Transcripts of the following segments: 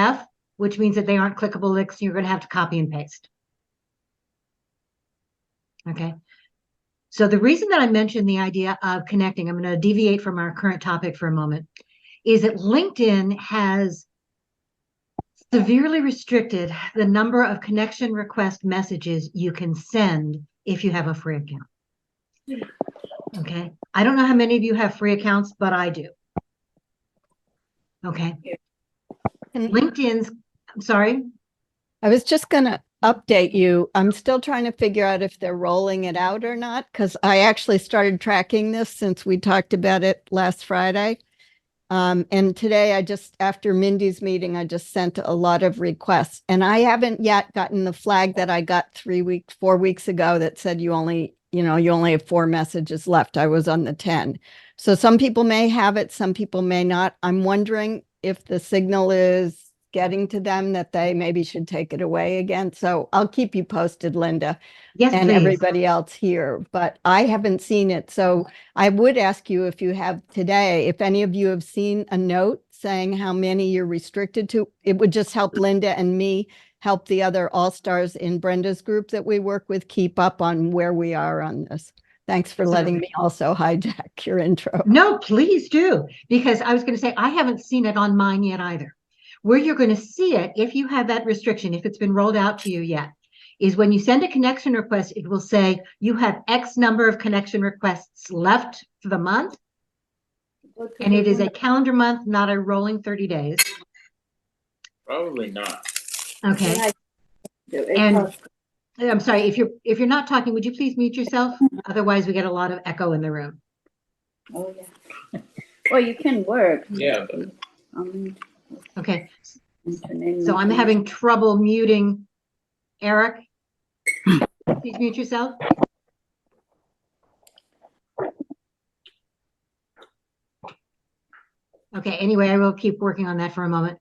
PDF, which means that they aren't clickable links. You're going to have to copy and paste. Okay. So the reason that I mentioned the idea of connecting, I'm going to deviate from our current topic for a moment, is that LinkedIn has severely restricted the number of connection request messages you can send if you have a free account. Okay. I don't know how many of you have free accounts, but I do. Okay. LinkedIn's, I'm sorry. I was just going to update you. I'm still trying to figure out if they're rolling it out or not, because I actually started tracking this since we talked about it last Friday. And today after Mindy's meeting, I just sent a lot of requests, and I haven't yet gotten the flag that I got 4 weeks ago that said you only have 4 messages left. I was on the 10. So some people may have it, some people may not. I'm wondering if the signal is getting to them that they maybe should take it away again. So I'll keep you posted, Linda. Yes, and please. Everybody else here, but I haven't seen it. So I would ask you if you have today, if any of you have seen a note saying how many you're restricted to, it would just help Linda and me help the other all-stars in Brenda's group that we work with keep up on where we are on this. Thanks for letting me also hijack your intro. No, please do, because I was going to say, I haven't seen it on mine yet either. Where you're going to see it, if you have that restriction, if it's been rolled out to you yet, is when you send a connection request, it will say you have X number of connection requests left for the month. And it is a calendar month, not a rolling 30 days. Probably not. Okay. And I'm sorry, if you're not talking, would you please mute yourself? Otherwise, we get a lot of echo in the room. Oh, yeah. Well, you can work. Yeah. Okay. So I'm having trouble muting Eric. Please mute yourself. Okay, anyway, I will keep working on that for a moment.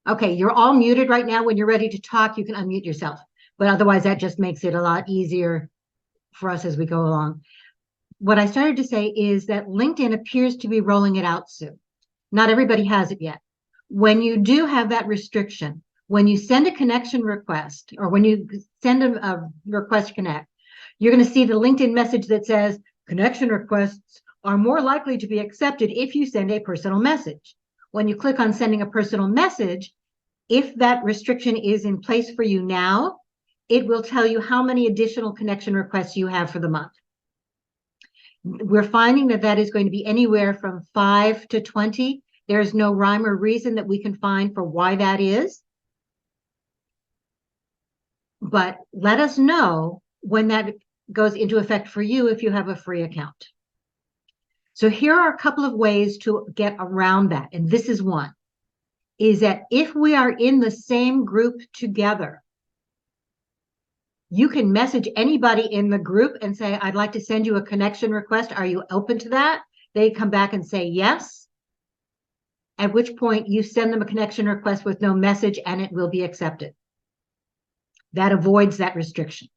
Okay, you're all muted right now. When you're ready to talk, you can unmute yourself. But otherwise, that just makes it a lot easier for us as we go along. What I started to say is that LinkedIn appears to be rolling it out soon. Not everybody has it yet. When you do have that restriction, when you send a connection request or when you send a request to connect, you're going to see the LinkedIn message that says connection requests are more likely to be accepted if you send a personal message. When you click on sending a personal message, if that restriction is in place for you now, it will tell you how many additional connection requests you have for the month. We're finding that that is going to be anywhere from 5 to 20. There's no rhyme or reason that we can find for why that is. But let us know when that goes into effect for you if you have a free account. So here are a couple of ways to get around that. And this is one, is that if we are in the same group together, you can message anybody in the group and say, I'd like to send you a connection request. Are you open to that? They come back and say yes. At which point you send them a connection request with no message and it will be accepted. That avoids that restriction.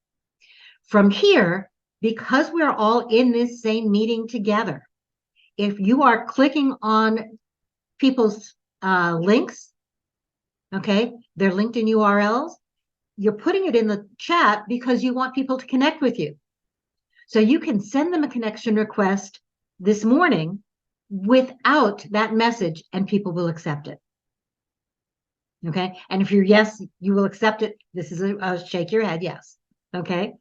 From here, because we're all in this same meeting together, if you are clicking on people's links, okay, their LinkedIn URLs, you're putting it in the chat because you want people to connect with you. So you can send them a connection request this morning without that message and people will accept it. Okay. And if you're yes, you will accept it. This is a shake your head. Yes. Okay.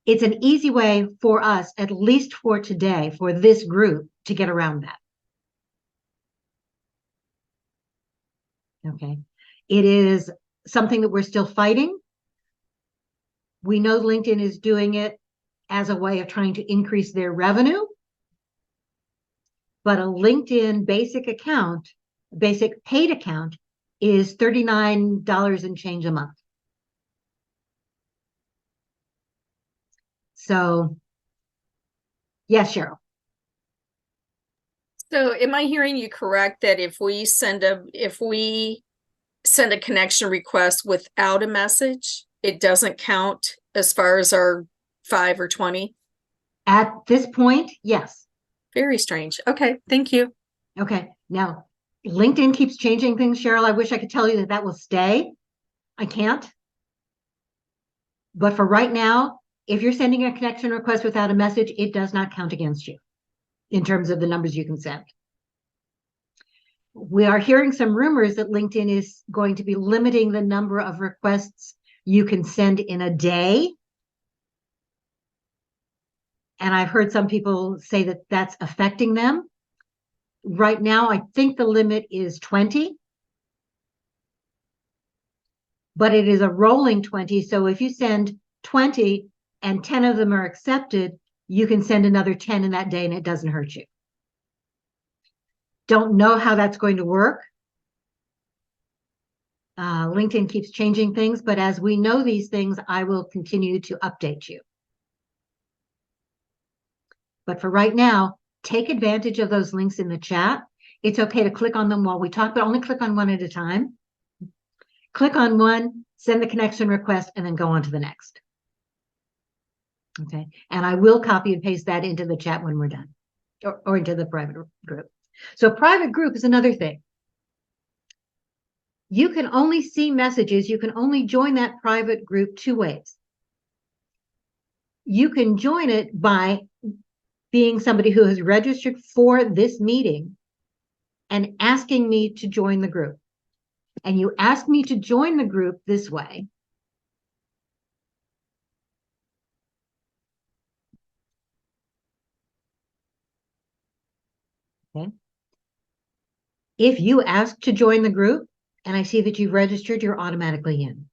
It's an easy way for us, at least for today, for this group to get around that. Okay. It is something that we're still fighting. We know LinkedIn is doing it as a way of trying to increase their revenue. But a LinkedIn basic account, basic paid account, is $39 and change a month. So, yes, Cheryl. So am I hearing you correct that if we send a connection request without a message, it doesn't count as far as our 5 or 20? At this point, yes. Very strange. Okay, thank you. Okay, now LinkedIn keeps changing things, Cheryl. I wish I could tell you that that will stay. I can't. But for right now, if you're sending a connection request without a message, it does not count against you in terms of the numbers you can send. We are hearing some rumors that LinkedIn is going to be limiting the number of requests you can send in a day. And I've heard some people say that that's affecting them. Right now, I think the limit is 20. But it is a rolling 20. So if you send 20 and 10 of them are accepted, you can send another 10 in that day and it doesn't hurt you. Don't know how that's going to work. LinkedIn keeps changing things, but as we know these things, I will continue to update you. But for right now, take advantage of those links in the chat. It's okay to click on them while we talk, but only click on one at a time. Click on one, send the connection request, and then go on to the next. Okay, and I will copy and paste that into the chat when we're done, or into the private group. So private group is another thing. You can only see messages, you can only join that private group two ways. You can join it by being somebody who has registered for this meeting and asking me to join the group. And you ask me to join the group this way. Okay. If you ask to join the group and I see that you've registered, you're automatically in.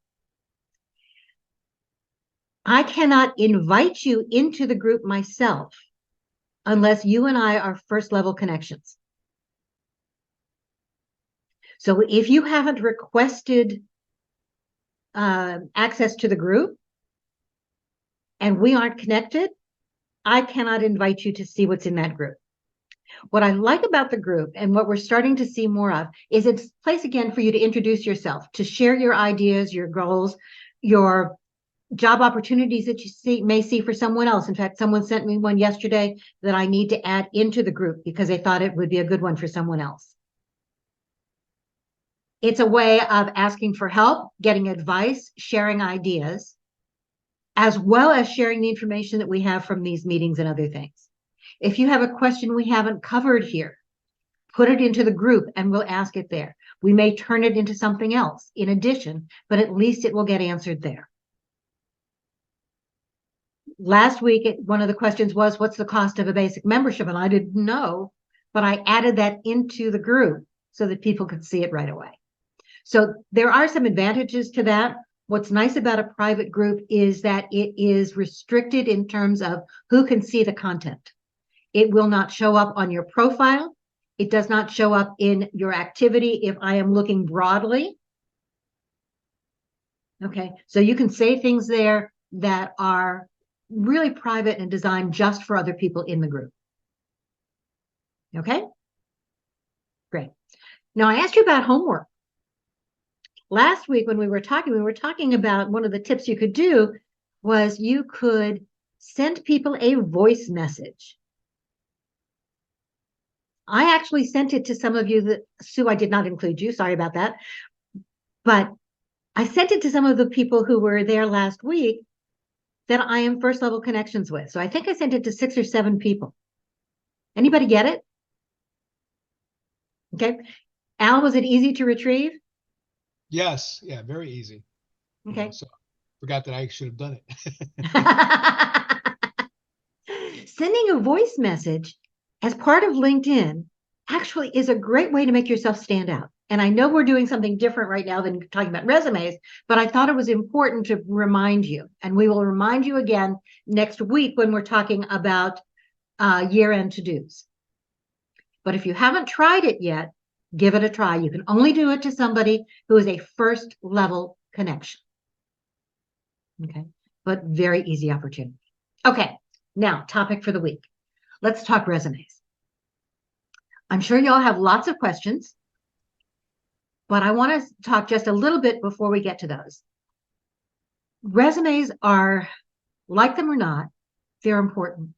I cannot invite you into the group myself unless you and I are first level connections. So if you haven't requested access to the group and we aren't connected, I cannot invite you to see what's in that group. What I like about the group and what we're starting to see more of is it's a place again for you to introduce yourself, to share your ideas, your goals, your job opportunities that you may see for someone else. In fact, someone sent me one yesterday that I need to add into the group because they thought it would be a good one for someone else. It's a way of asking for help, getting advice, sharing ideas, as well as sharing the information that we have from these meetings and other things. If you have a question we haven't covered here, put it into the group and we'll ask it there. We may turn it into something else in addition, but at least it will get answered there. Last week, one of the questions was, what's the cost of a basic membership? And I didn't know, but I added that into the group so that people could see it right away. So there are some advantages to that. What's nice about a private group is that it is restricted in terms of who can see the content. It will not show up on your profile. It does not show up in your activity if I am looking broadly. Okay, so you can say things there that are really private and designed just for other people in the group. Okay, great. Now I asked you about homework. Last week when we were talking about one of the tips you could do was you could send people a voice message. I actually sent it to some of you that, Sue, I did not include you, sorry about that. But I sent it to some of the people who were there last week that I am first level connections with. So I think I sent it to 6 or 7 people. Anybody get it? Okay. Al, was it easy to retrieve? Yes, yeah, very easy. Okay. So forgot that I should have done it. Sending a voice message as part of LinkedIn actually is a great way to make yourself stand out. And I know we're doing something different right now than talking about resumes, but I thought it was important to remind you. And we will remind you again next week when we're talking about year-end to-dos. But if you haven't tried it yet, give it a try. You can only do it to somebody who is a first level connection. Okay, but very easy opportunity. Okay, now topic for the week. Let's talk resumes. I'm sure y'all have lots of questions, but I want to talk just a little bit before we get to those. Resumes are, like them or not, they're important.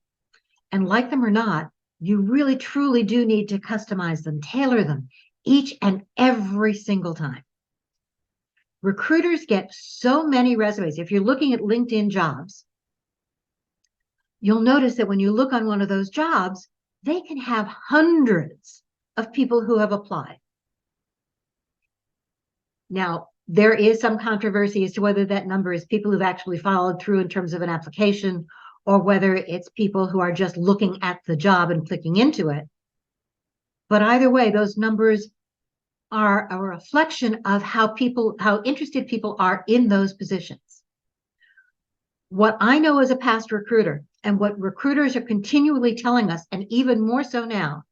And like them or not, you really truly do need to customize them, tailor them each and every single time. Recruiters get so many resumes. If you're looking at LinkedIn jobs, you'll notice that when you look on one of those jobs, they can have hundreds of people who have applied. Now, there is some controversy as to whether that number is people who've actually followed through in terms of an application, or whether it's people who are just looking at the job and clicking into it. But either way, those numbers are a reflection of how interested people are in those positions. What I know as a past recruiter, and what recruiters are continually telling us, and even more so now,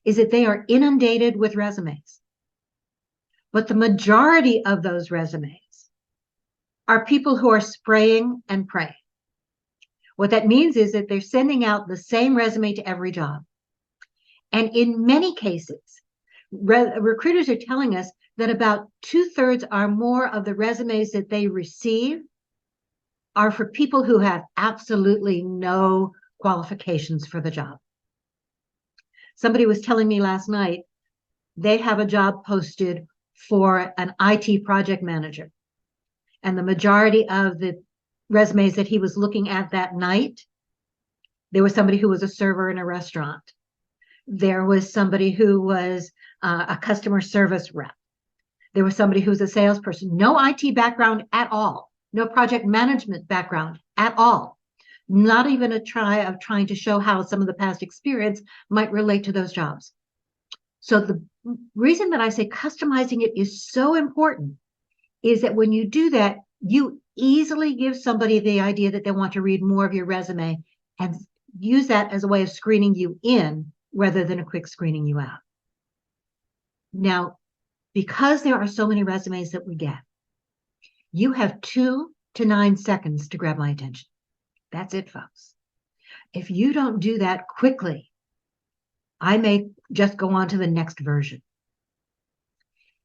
is that they are inundated with resumes. But the majority of those resumes are people who are spraying and praying. What that means is that they're sending out the same resume to every job. And in many cases, recruiters are telling us that about 2/3 or more of the resumes that they receive are for people who have absolutely no qualifications for the job. Somebody was telling me last night, they have a job posted for an IT project manager. And the majority of the resumes that he was looking at that night, there was somebody who was a server in a restaurant. There was somebody who was a customer service rep. There was somebody who was a salesperson. No IT background at all. No project management background at all. Not even a try of trying to show how some of the past experience might relate to those jobs. So the reason that I say customizing it is so important is that when you do that, you easily give somebody the idea that they want to read more of your resume and use that as a way of screening you in rather than a quick screening you out. Now, because there are so many resumes that we get, you have 2 to 9 seconds to grab my attention. That's it, folks. If you don't do that quickly, I may just go on to the next version.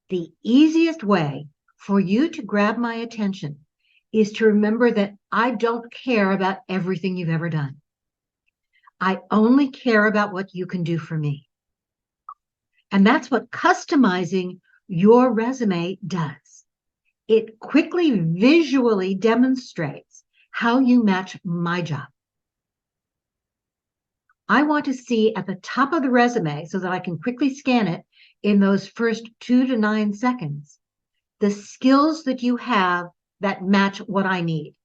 The easiest way for you to grab my attention is to remember that I don't care about everything you've ever done. I only care about what you can do for me. And that's what customizing your resume does. It quickly visually demonstrates how you match my job. I want to see at the top of the resume, so that I can quickly scan it in those first 2 to 9 seconds, the skills that you have that match what I need.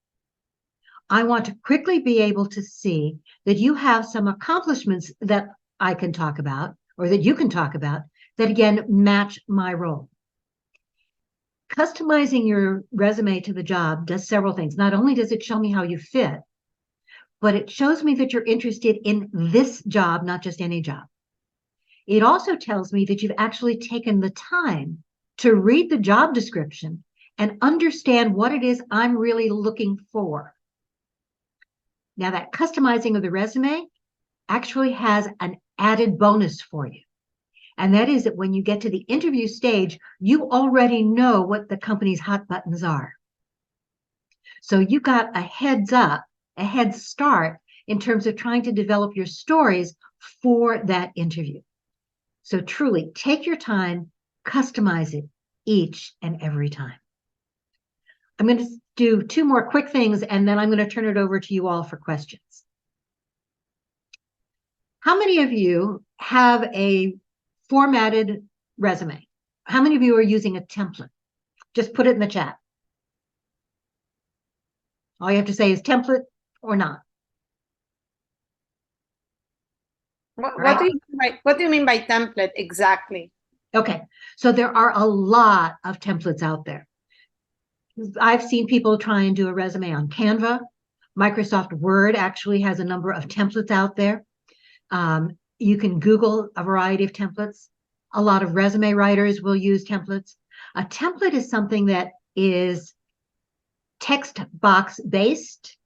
I want to quickly be able to see that you have some accomplishments that I can talk about, or that you can talk about, that again match my role. Customizing your resume to the job does several things. Not only does it show me how you fit, but it shows me that you're interested in this job, not just any job. It also tells me that you've actually taken the time to read the job description and understand what it is I'm really looking for. Now, that customizing of the resume actually has an added bonus for you. And that is that when you get to the interview stage, you already know what the company's hot buttons are. So you got a heads up, a head start in terms of trying to develop your stories for that interview. So truly take your time, customize it each and every time. I'm going to do 2 more quick things, and then I'm going to turn it over to you all for questions. How many of you have a formatted resume? How many of you are using a template? Just put it in the chat. All you have to say is template or not. What do you mean by template exactly? Okay, so there are a lot of templates out there. I've seen people try and do a resume on Canva. Microsoft Word actually has a number of templates out there. You can Google a variety of templates. A lot of resume writers will use templates. A template is something that is text box based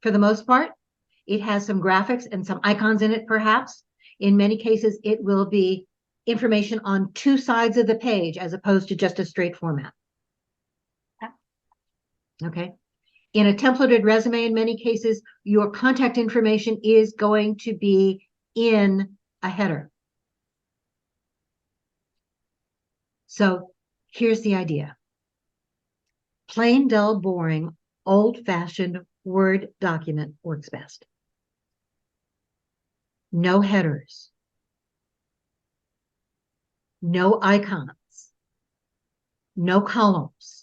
for the most part. It has some graphics and some icons in it, perhaps. In many cases, it will be information on 2 sides of the page as opposed to just a straight format. Okay. In a templated resume, in many cases, your contact information is going to be in a header. So here's the idea. Plain, dull, boring, old-fashioned Word document works best. No headers. No icons. No columns.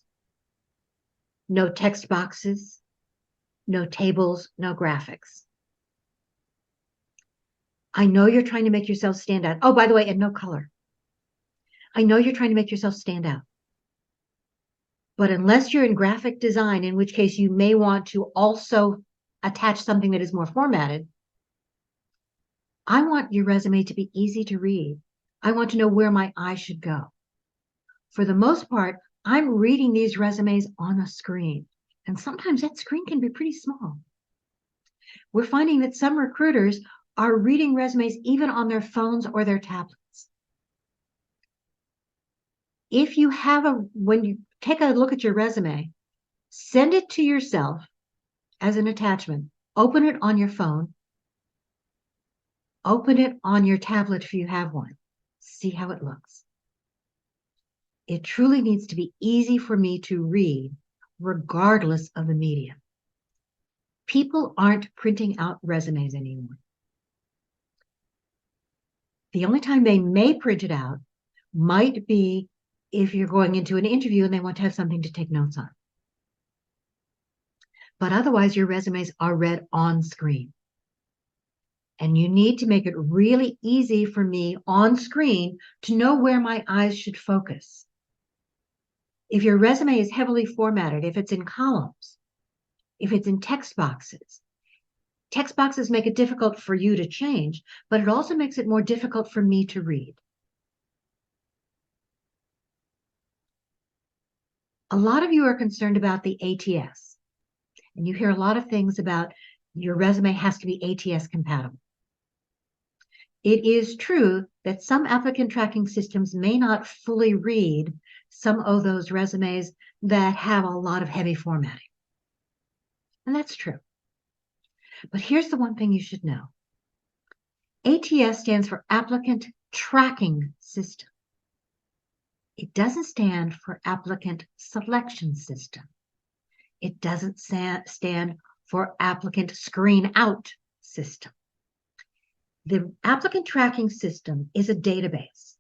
No text boxes. No tables, no graphics. I know you're trying to make yourself stand out. Oh, by the way, and no color. I know you're trying to make yourself stand out. But unless you're in graphic design, in which case you may want to also attach something that is more formatted, I want your resume to be easy to read. I want to know where my eye should go. For the most part, I'm reading these resumes on a screen, and sometimes that screen can be pretty small. We're finding that some recruiters are reading resumes even on their phones or their tablets. If you have when you take a look at your resume, send it to yourself as an attachment. Open it on your phone. Open it on your tablet if you have one. See how it looks. It truly needs to be easy for me to read, regardless of the medium. People aren't printing out resumes anymore. The only time they may print it out might be if you're going into an interview and they want to have something to take notes on. But otherwise, your resumes are read on screen. And you need to make it really easy for me on screen to know where my eyes should focus. If your resume is heavily formatted, if it's in columns, if it's in text boxes make it difficult for you to change, but it also makes it more difficult for me to read. A lot of you are concerned about the ATS, and you hear a lot of things about your resume has to be ATS compatible. It is true that some applicant tracking systems may not fully read some of those resumes that have a lot of heavy formatting. And that's true. But here's the one thing you should know. ATS stands for Applicant Tracking System. It doesn't stand for Applicant Selection System. It doesn't stand for Applicant Screen Out System. The Applicant Tracking System is a database.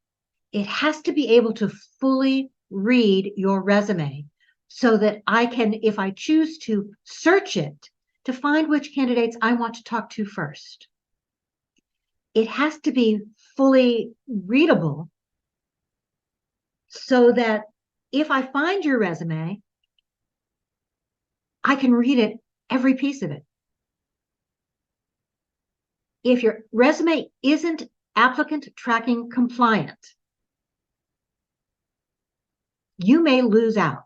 It has to be able to fully read your resume so that I can, if I choose to search it, to find which candidates I want to talk to first. It has to be fully readable so that if I find your resume, I can read it, every piece of it. If your resume isn't applicant tracking compliant, you may lose out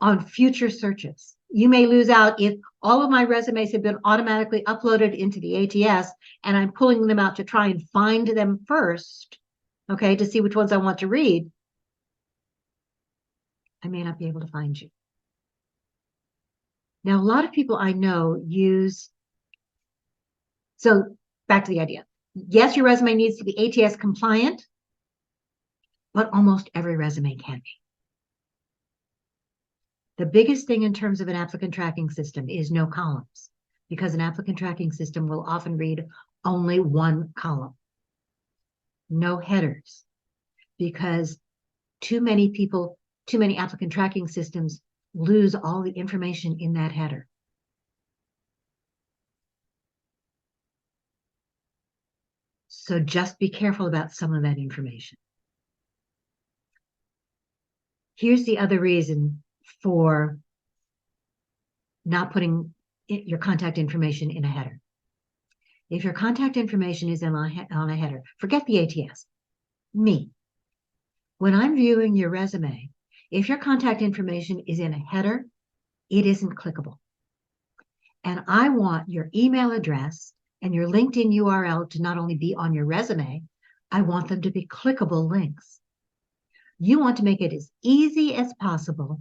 on future searches. You may lose out if all of my resumes have been automatically uploaded into the ATS and I'm pulling them out to try and find them first, okay, to see which ones I want to read. I may not be able to find you. Now, a lot of people I know use, so back to the idea. Yes, your resume needs to be ATS compliant, but almost every resume can be. The biggest thing in terms of an applicant tracking system is no columns, because an applicant tracking system will often read only one column. No headers, because too many applicant tracking systems lose all the information in that header. So just be careful about some of that information. Here's the other reason for not putting your contact information in a header. If your contact information is on a header, forget the ATS. Me. When I'm viewing your resume, if your contact information is in a header, it isn't clickable. And I want your email address and your LinkedIn URL to not only be on your resume, I want them to be clickable links. You want to make it as easy as possible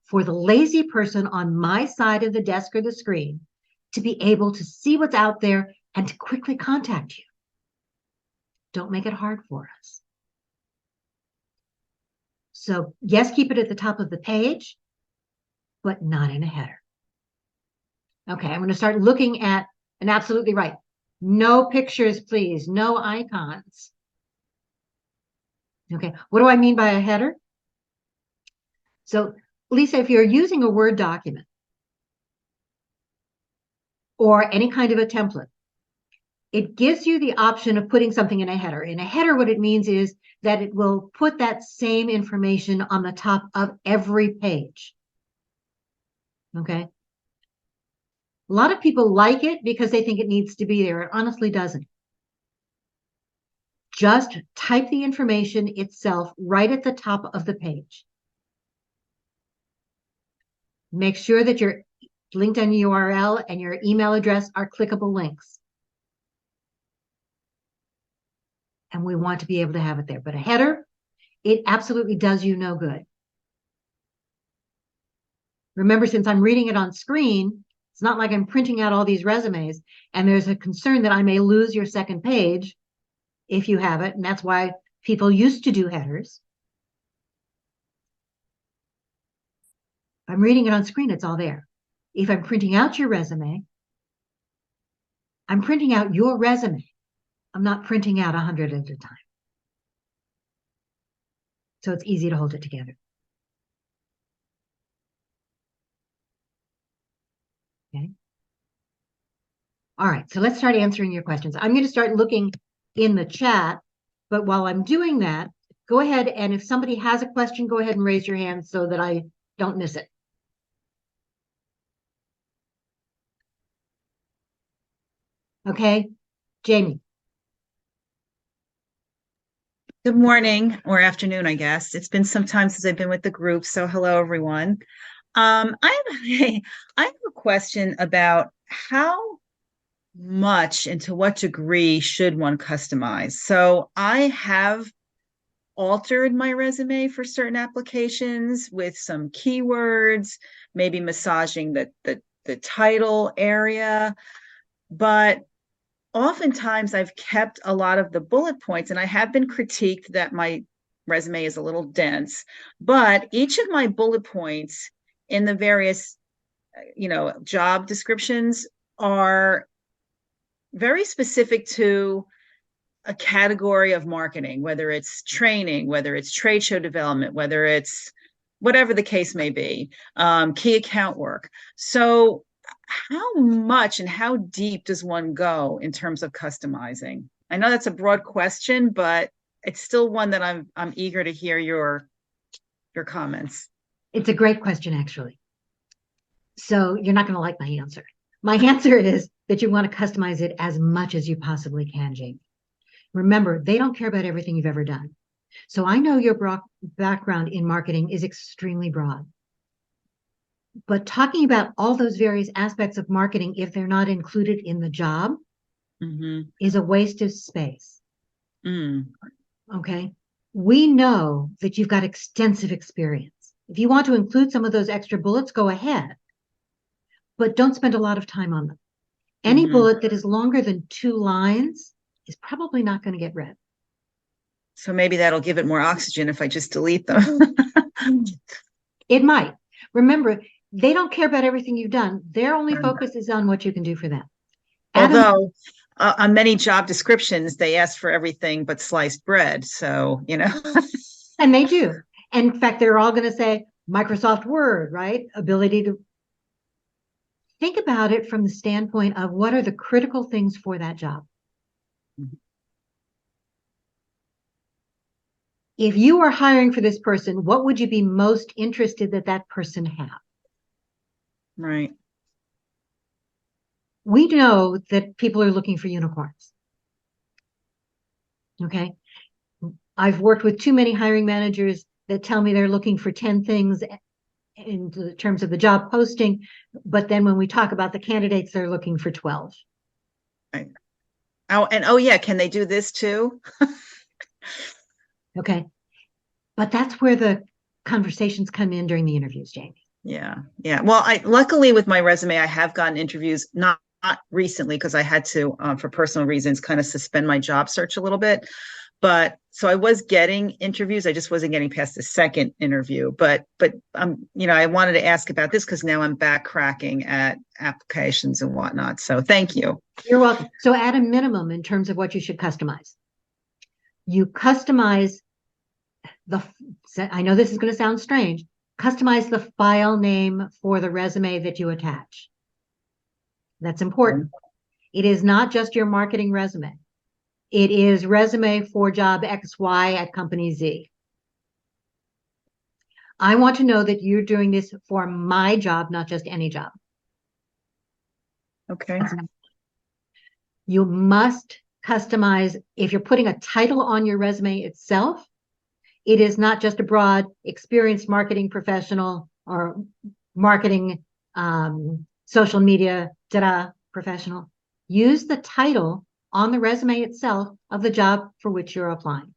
for the lazy person on my side of the desk or the screen to be able to see what's out there and to quickly contact you. Don't make it hard for us. So yes, keep it at the top of the page, but not in a header. Okay, I'm going to start looking at, and absolutely right, no pictures, please, no icons. Okay, what do I mean by a header? So Lisa, if you're using a Word document or any kind of a template, it gives you the option of putting something in a header. In a header, what it means is that it will put that same information on the top of every page. Okay. A lot of people like it because they think it needs to be there. It honestly doesn't. Just type the information itself right at the top of the page. Make sure that your LinkedIn URL and your email address are clickable links. And we want to be able to have it there. But a header, it absolutely does you no good. Remember, since I'm reading it on screen, it's not like I'm printing out all these resumes, and there's a concern that I may lose your second page if you have it, and that's why people used to do headers. I'm reading it on screen, it's all there. If I'm printing out your resume, I'm printing out your resume. I'm not printing out 100 at a time. So it's easy to hold it together. Okay. All right, so let's start answering your questions. I'm going to start looking in the chat, but while I'm doing that, go ahead, and if somebody has a question, go ahead and raise your hand so that I don't miss it. Okay, Jamie. Good morning or afternoon, I guess. It's been some time since I've been with the group, so hello, everyone. I have a question about how much and to what degree should one customize? So I have altered my resume for certain applications with some keywords, maybe massaging the title area, but oftentimes I've kept a lot of the bullet points, and I have been critiqued that my resume is a little dense, but each of my bullet points in the various, job descriptions are very specific to a category of marketing, whether it's training, whether it's trade show development, whether it's whatever the case may be, key account work. So how much and how deep does one go in terms of customizing? I know that's a broad question, but it's still one that I'm eager to hear your comments. It's a great question, actually. So you're not going to like my answer. My answer is that you want to customize it as much as you possibly can, Jamie. Remember, they don't care about everything you've ever done. So I know your background in marketing is extremely broad. But talking about all those various aspects of marketing, if they're not included in the job, is a waste of space. Okay. We know that you've got extensive experience. If you want to include some of those extra bullets, go ahead. But don't spend a lot of time on them. Any bullet that is longer than 2 lines is probably not going to get read. So maybe that'll give it more oxygen if I just delete them. It might. Remember, they don't care about everything you've done. Their only focus is on what you can do for them. Although on many job descriptions, they ask for everything but sliced bread. So, And they do. And in fact, they're all going to say Microsoft Word, right? Ability to think about it from the standpoint of what are the critical things for that job. If you are hiring for this person, what would you be most interested that that person have? Right. We know that people are looking for unicorns. Okay. I've worked with too many hiring managers that tell me they're looking for 10 things in terms of the job posting, but then when we talk about the candidates, they're looking for 12. Right. Oh yeah, can they do this too? Okay. But that's where the conversations come in during the interviews, Jamie. Yeah, yeah. Well, I luckily with my resume, I have gotten interviews, not recently because I had to, for personal reasons, kind of suspend my job search a little bit. But so I was getting interviews. I just wasn't getting past the second interview. But I wanted to ask about this because now I'm back cracking at applications and whatnot. So thank you. You're welcome. So at a minimum, in terms of what you should customize, you customize I know this is going to sound strange, customize the file name for the resume that you attach. That's important. It is not just your marketing resume. It is resume for job XY at company Z. I want to know that you're doing this for my job, not just any job. Okay. You must customize. If you're putting a title on your resume itself, it is not just a broad experienced marketing professional or marketing social media professional. Use the title on the resume itself of the job for which you're applying.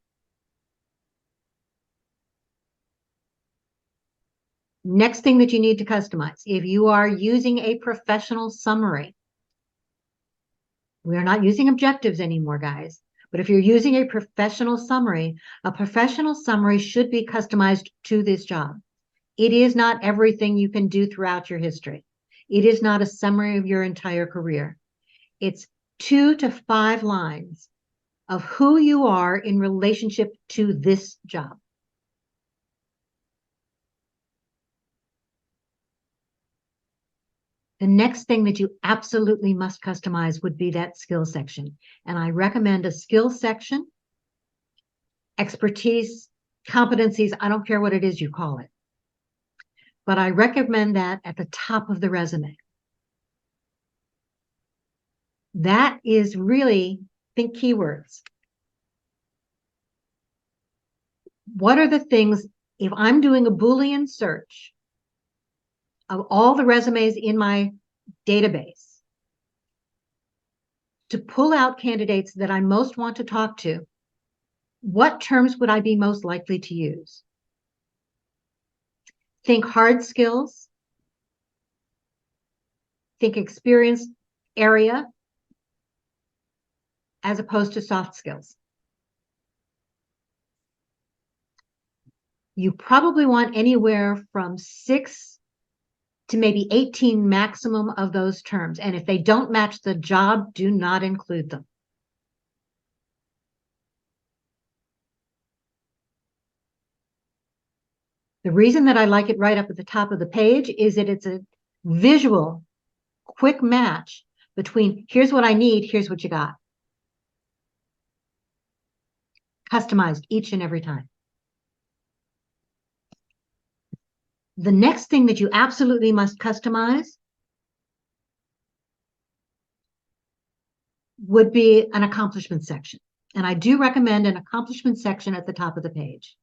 Next thing that you need to customize, if you are using a professional summary, we are not using objectives anymore, guys. But if you're using a professional summary should be customized to this job. It is not everything you can do throughout your history. It is not a summary of your entire career. It's 2 to 5 lines of who you are in relationship to this job. The next thing that you absolutely must customize would be that skill section. And I recommend a skill section, expertise, competencies, I don't care what it is you call it. But I recommend that at the top of the resume. That is really, think keywords. What are the things, if I'm doing a Boolean search of all the resumes in my database to pull out candidates that I most want to talk to, what terms would I be most likely to use? Think hard skills. Think experience area as opposed to soft skills. You probably want anywhere from 6 to maybe 18 maximum of those terms. And if they don't match the job, do not include them. The reason that I like it right up at the top of the page is that it's a visual, quick match between here's what I need, here's what you got. Customized each and every time. The next thing that you absolutely must customize would be an accomplishment section. And I do recommend an accomplishment section at the top of the page.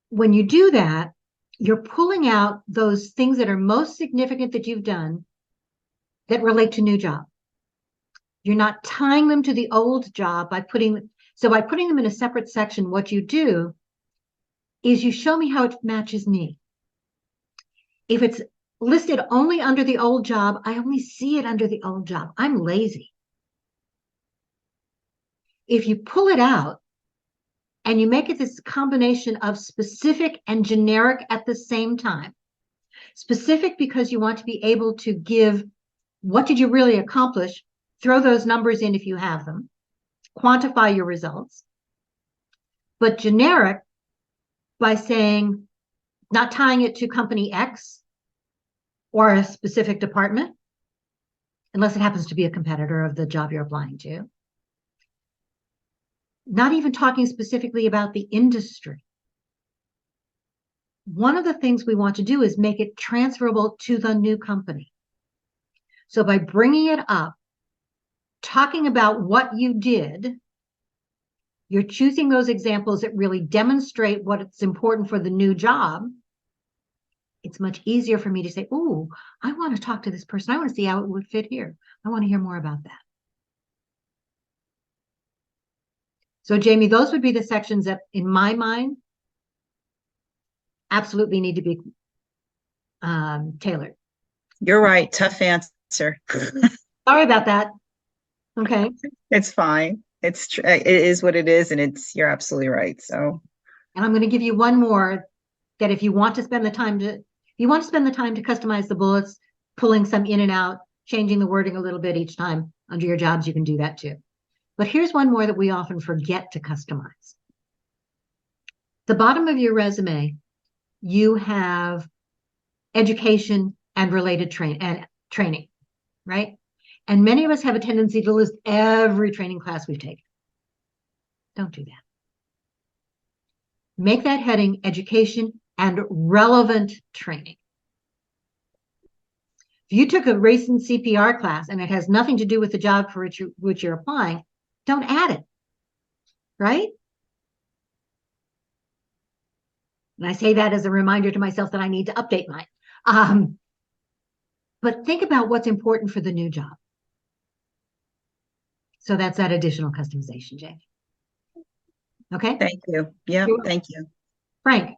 When you do that, you're pulling out those things that are most significant that you've done that relate to new job. You're not tying them to the old job by putting them in a separate section. What you do is you show me how it matches me. If it's listed only under the old job, I only see it under the old job. I'm lazy. If you pull it out and you make it this combination of specific and generic at the same time, specific because you want to be able to give what did you really accomplish, throw those numbers in if you have them, quantify your results, but generic by saying, not tying it to company X or a specific department, unless it happens to be a competitor of the job you're applying to. Not even talking specifically about the industry. One of the things we want to do is make it transferable to the new company. So by bringing it up, talking about what you did, you're choosing those examples that really demonstrate what's important for the new job. It's much easier for me to say, oh, I want to talk to this person. I want to see how it would fit here. I want to hear more about that. So Jamie, those would be the sections that, in my mind, absolutely need to be tailored. You're right. Tough answer. Sorry about that. Okay. It's fine. It is what it is, and you're absolutely right. So And I'm going to give you one more that if you want to spend the time to, customize the bullets, pulling some in and out, changing the wording a little bit each time under your jobs, you can do that too. But here's one more that we often forget to customize. The bottom of your resume, you have education and related training, right? And many of us have a tendency to list every training class we've taken. Don't do that. Make that heading education and relevant training. If you took a recent CPR class and it has nothing to do with the job for which you're applying, don't add it, right? And I say that as a reminder to myself that I need to update mine. But think about what's important for the new job. So that's that additional customization, Jay. Okay, thank you. Yeah, You're welcome. thank you. Frank.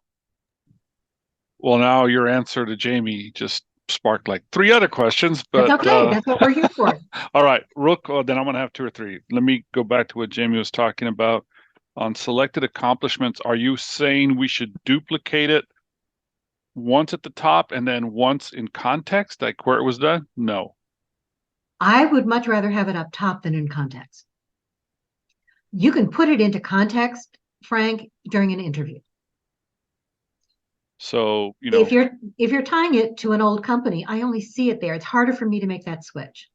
Well, now your answer to Jamie just sparked like 3 other questions, but That's okay. That's what we're here for. all right, then I'm gonna have 2 or 3. Let me go back to what Jamie was talking about on selected accomplishments. Are you saying we should duplicate it once at the top and then once in context, like where it was done? No. I would much rather have it up top than in context. You can put it into context, Frank, during an interview. So, you know, if you're tying it to an old company, I only see it there. It's harder for me to make that switch.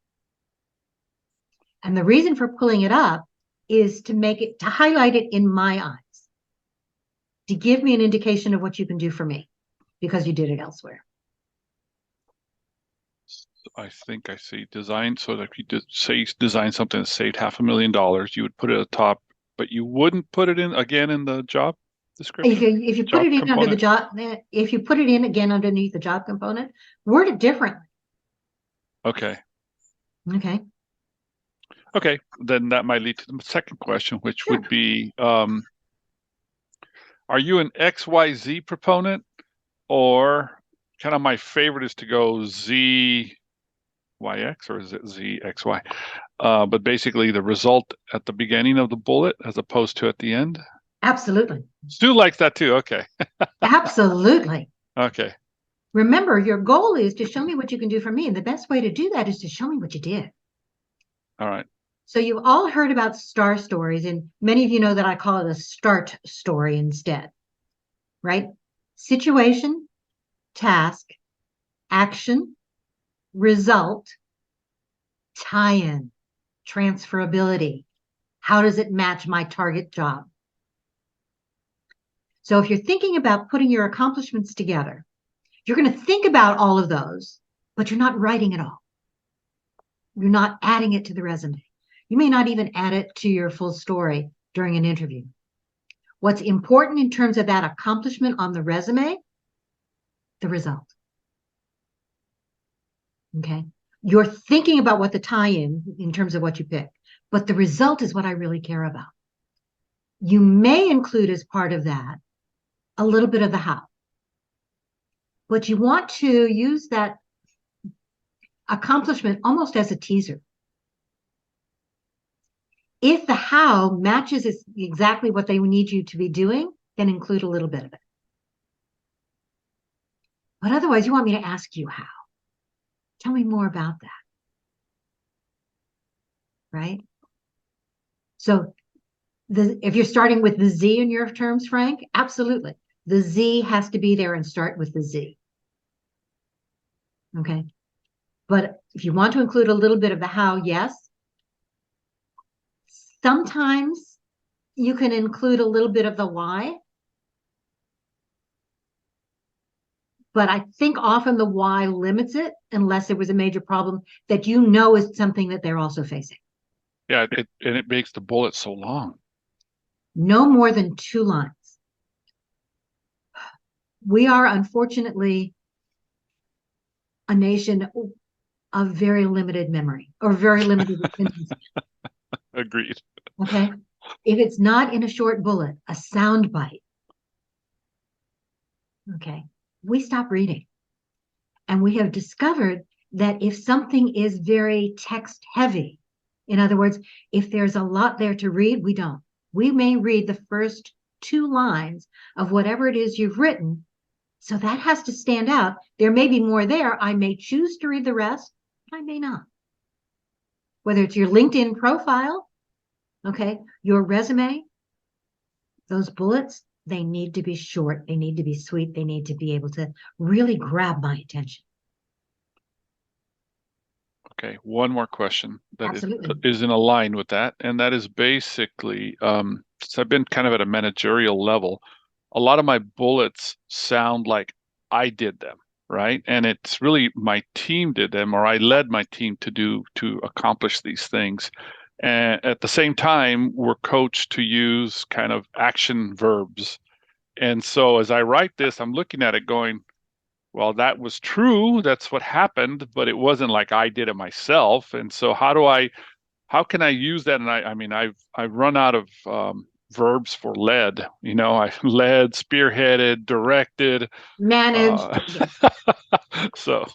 And the reason for pulling it up is to highlight it in my eyes, to give me an indication of what you can do for me because you did it elsewhere. I think I see design. So that if you say design something that saved $500,000, you would put it at the top, but you wouldn't put it in again in the job description. If you put it in under the job, if you put it in again underneath the job component, word it differently. Okay. Okay. Okay. Then that might lead to the second question, which would be, are you an XYZ proponent, or kind of my favorite is to go ZYX, or is it ZXY? But basically the result at the beginning of the bullet as opposed to at the end. Absolutely. Stu likes that too. Okay. Absolutely. Okay. Remember, your goal is to show me what you can do for me. And the best way to do that is to show me what you did. All right. So you've all heard about STAR stories, and many of you know that I call it a START story instead, right? Situation, task, action, result, tie-in, transferability. How does it match my target job? So if you're thinking about putting your accomplishments together, you're going to think about all of those, but you're not writing it all. You're not adding it to the resume. You may not even add it to your full story during an interview. What's important in terms of that accomplishment on the resume? The result. Okay. You're thinking about what the tie-in in terms of what you pick, but the result is what I really care about. You may include as part of that a little bit of the how, but you want to use that accomplishment almost as a teaser. If the how matches exactly what they need you to be doing, then include a little bit of it. But otherwise, you want me to ask you how. Tell me more about that. Right? So if you're starting with the Z in your terms, Frank, absolutely. The Z has to be there and start with the Z. Okay. But if you want to include a little bit of the how, yes. Sometimes you can include a little bit of the why. But I think often the why limits it unless there was a major problem that you know is something that they're also facing. Yeah, and it makes the bullet so long. No more than 2 lines. We are unfortunately a nation of very limited memory or very limited attention. Agreed. Okay. If it's not in a short bullet, a sound bite, okay, we stop reading. And we have discovered that if something is very text heavy, in other words, if there's a lot there to read, we don't. We may read the first 2 lines of whatever it is you've written. So that has to stand out. There may be more there. I may choose to read the rest, but I may not. Whether it's your LinkedIn profile, okay, your resume, those bullets, they need to be short. They need to be sweet. They need to be able to really grab my attention. Okay, one more question that Absolutely. is in a line with that, and that is basically, since I've been kind of at a managerial level, a lot of my bullets sound like I did them, right? And it's really my team did them, or I led my team to accomplish these things. And at the same time, we're coached to use kind of action verbs. And so as I write this, I'm looking at it going, well, that was true. That's what happened, but it wasn't like I did it myself. And so how can I use that? And I mean, I've run out of verbs for led. You know, I led, spearheaded, directed. Managed. So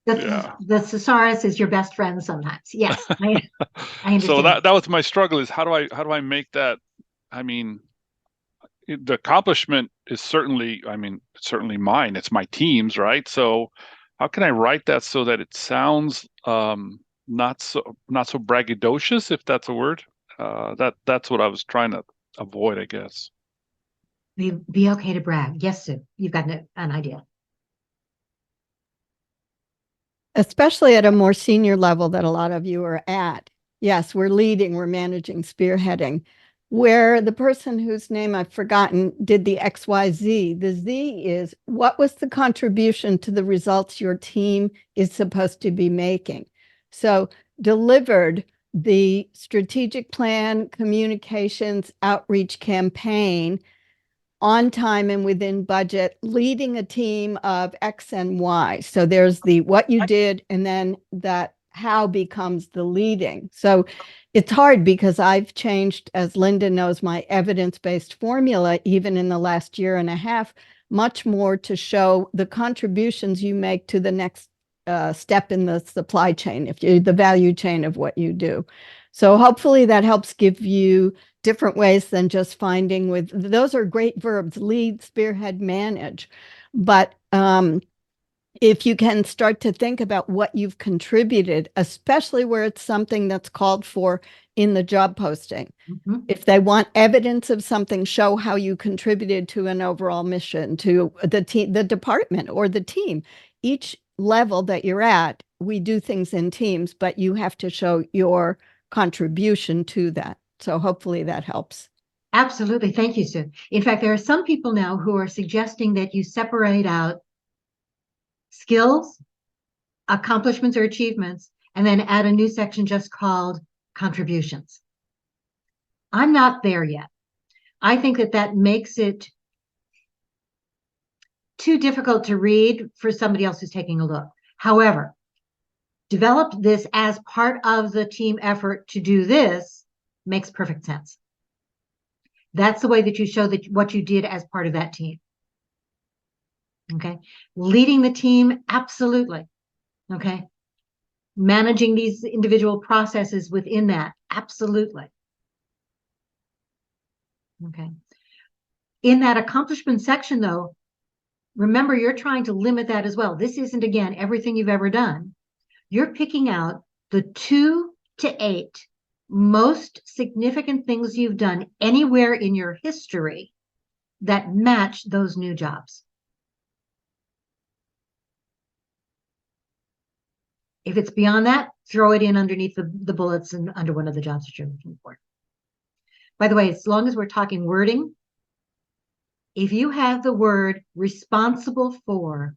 yeah. The thesaurus is your best friend sometimes. Yes, I understand. So that was my struggle, is how do I make that? I mean, the accomplishment is certainly mine. It's my team's, right? So how can I write that so that it sounds not so braggadocious, if that's a word? That's what I was trying to avoid, I guess. Be okay to brag. Yes, Sue, you've got an idea. Especially at a more senior level that a lot of you are at. Yes, we're leading, we're managing, spearheading. Where the person whose name I've forgotten did the XYZ, the Z is what was the contribution to the results your team is supposed to be making? So delivered the strategic plan, communications, outreach campaign on time and within budget, leading a team of X and Y. So there's the what you did, and then that how becomes the leading. So it's hard because I've changed, as Linda knows, my evidence-based formula, even in the last year and a half, much more to show the contributions you make to the next step in the supply chain, the value chain of what you do. So hopefully that helps give you different ways than just finding those are great verbs, lead, spearhead, manage. But if you can start to think about what you've contributed, especially where it's something that's called for in the job posting. Mm-hmm. If they want evidence of something, show how you contributed to an overall mission, to the department or the team. Each level that you're at, we do things in teams, but you have to show your contribution to that. So hopefully that helps. Absolutely. Thank you, Sue. In fact, there are some people now who are suggesting that you separate out skills, accomplishments or achievements, and then add a new section just called contributions. I'm not there yet. I think that makes it too difficult to read for somebody else who's taking a look. However, develop this as part of the team effort to do this makes perfect sense. That's the way that you show that what you did as part of that team. Okay. Leading the team, absolutely. Okay. Managing these individual processes within that, absolutely. Okay. In that accomplishment section, though, remember, you're trying to limit that as well. This isn't, again, everything you've ever done. You're picking out the 2 to 8 most significant things you've done anywhere in your history that match those new jobs. If it's beyond that, throw it in underneath the bullets and under one of the jobs that you're looking for. By the way, as long as we're talking wording, if you have the word responsible for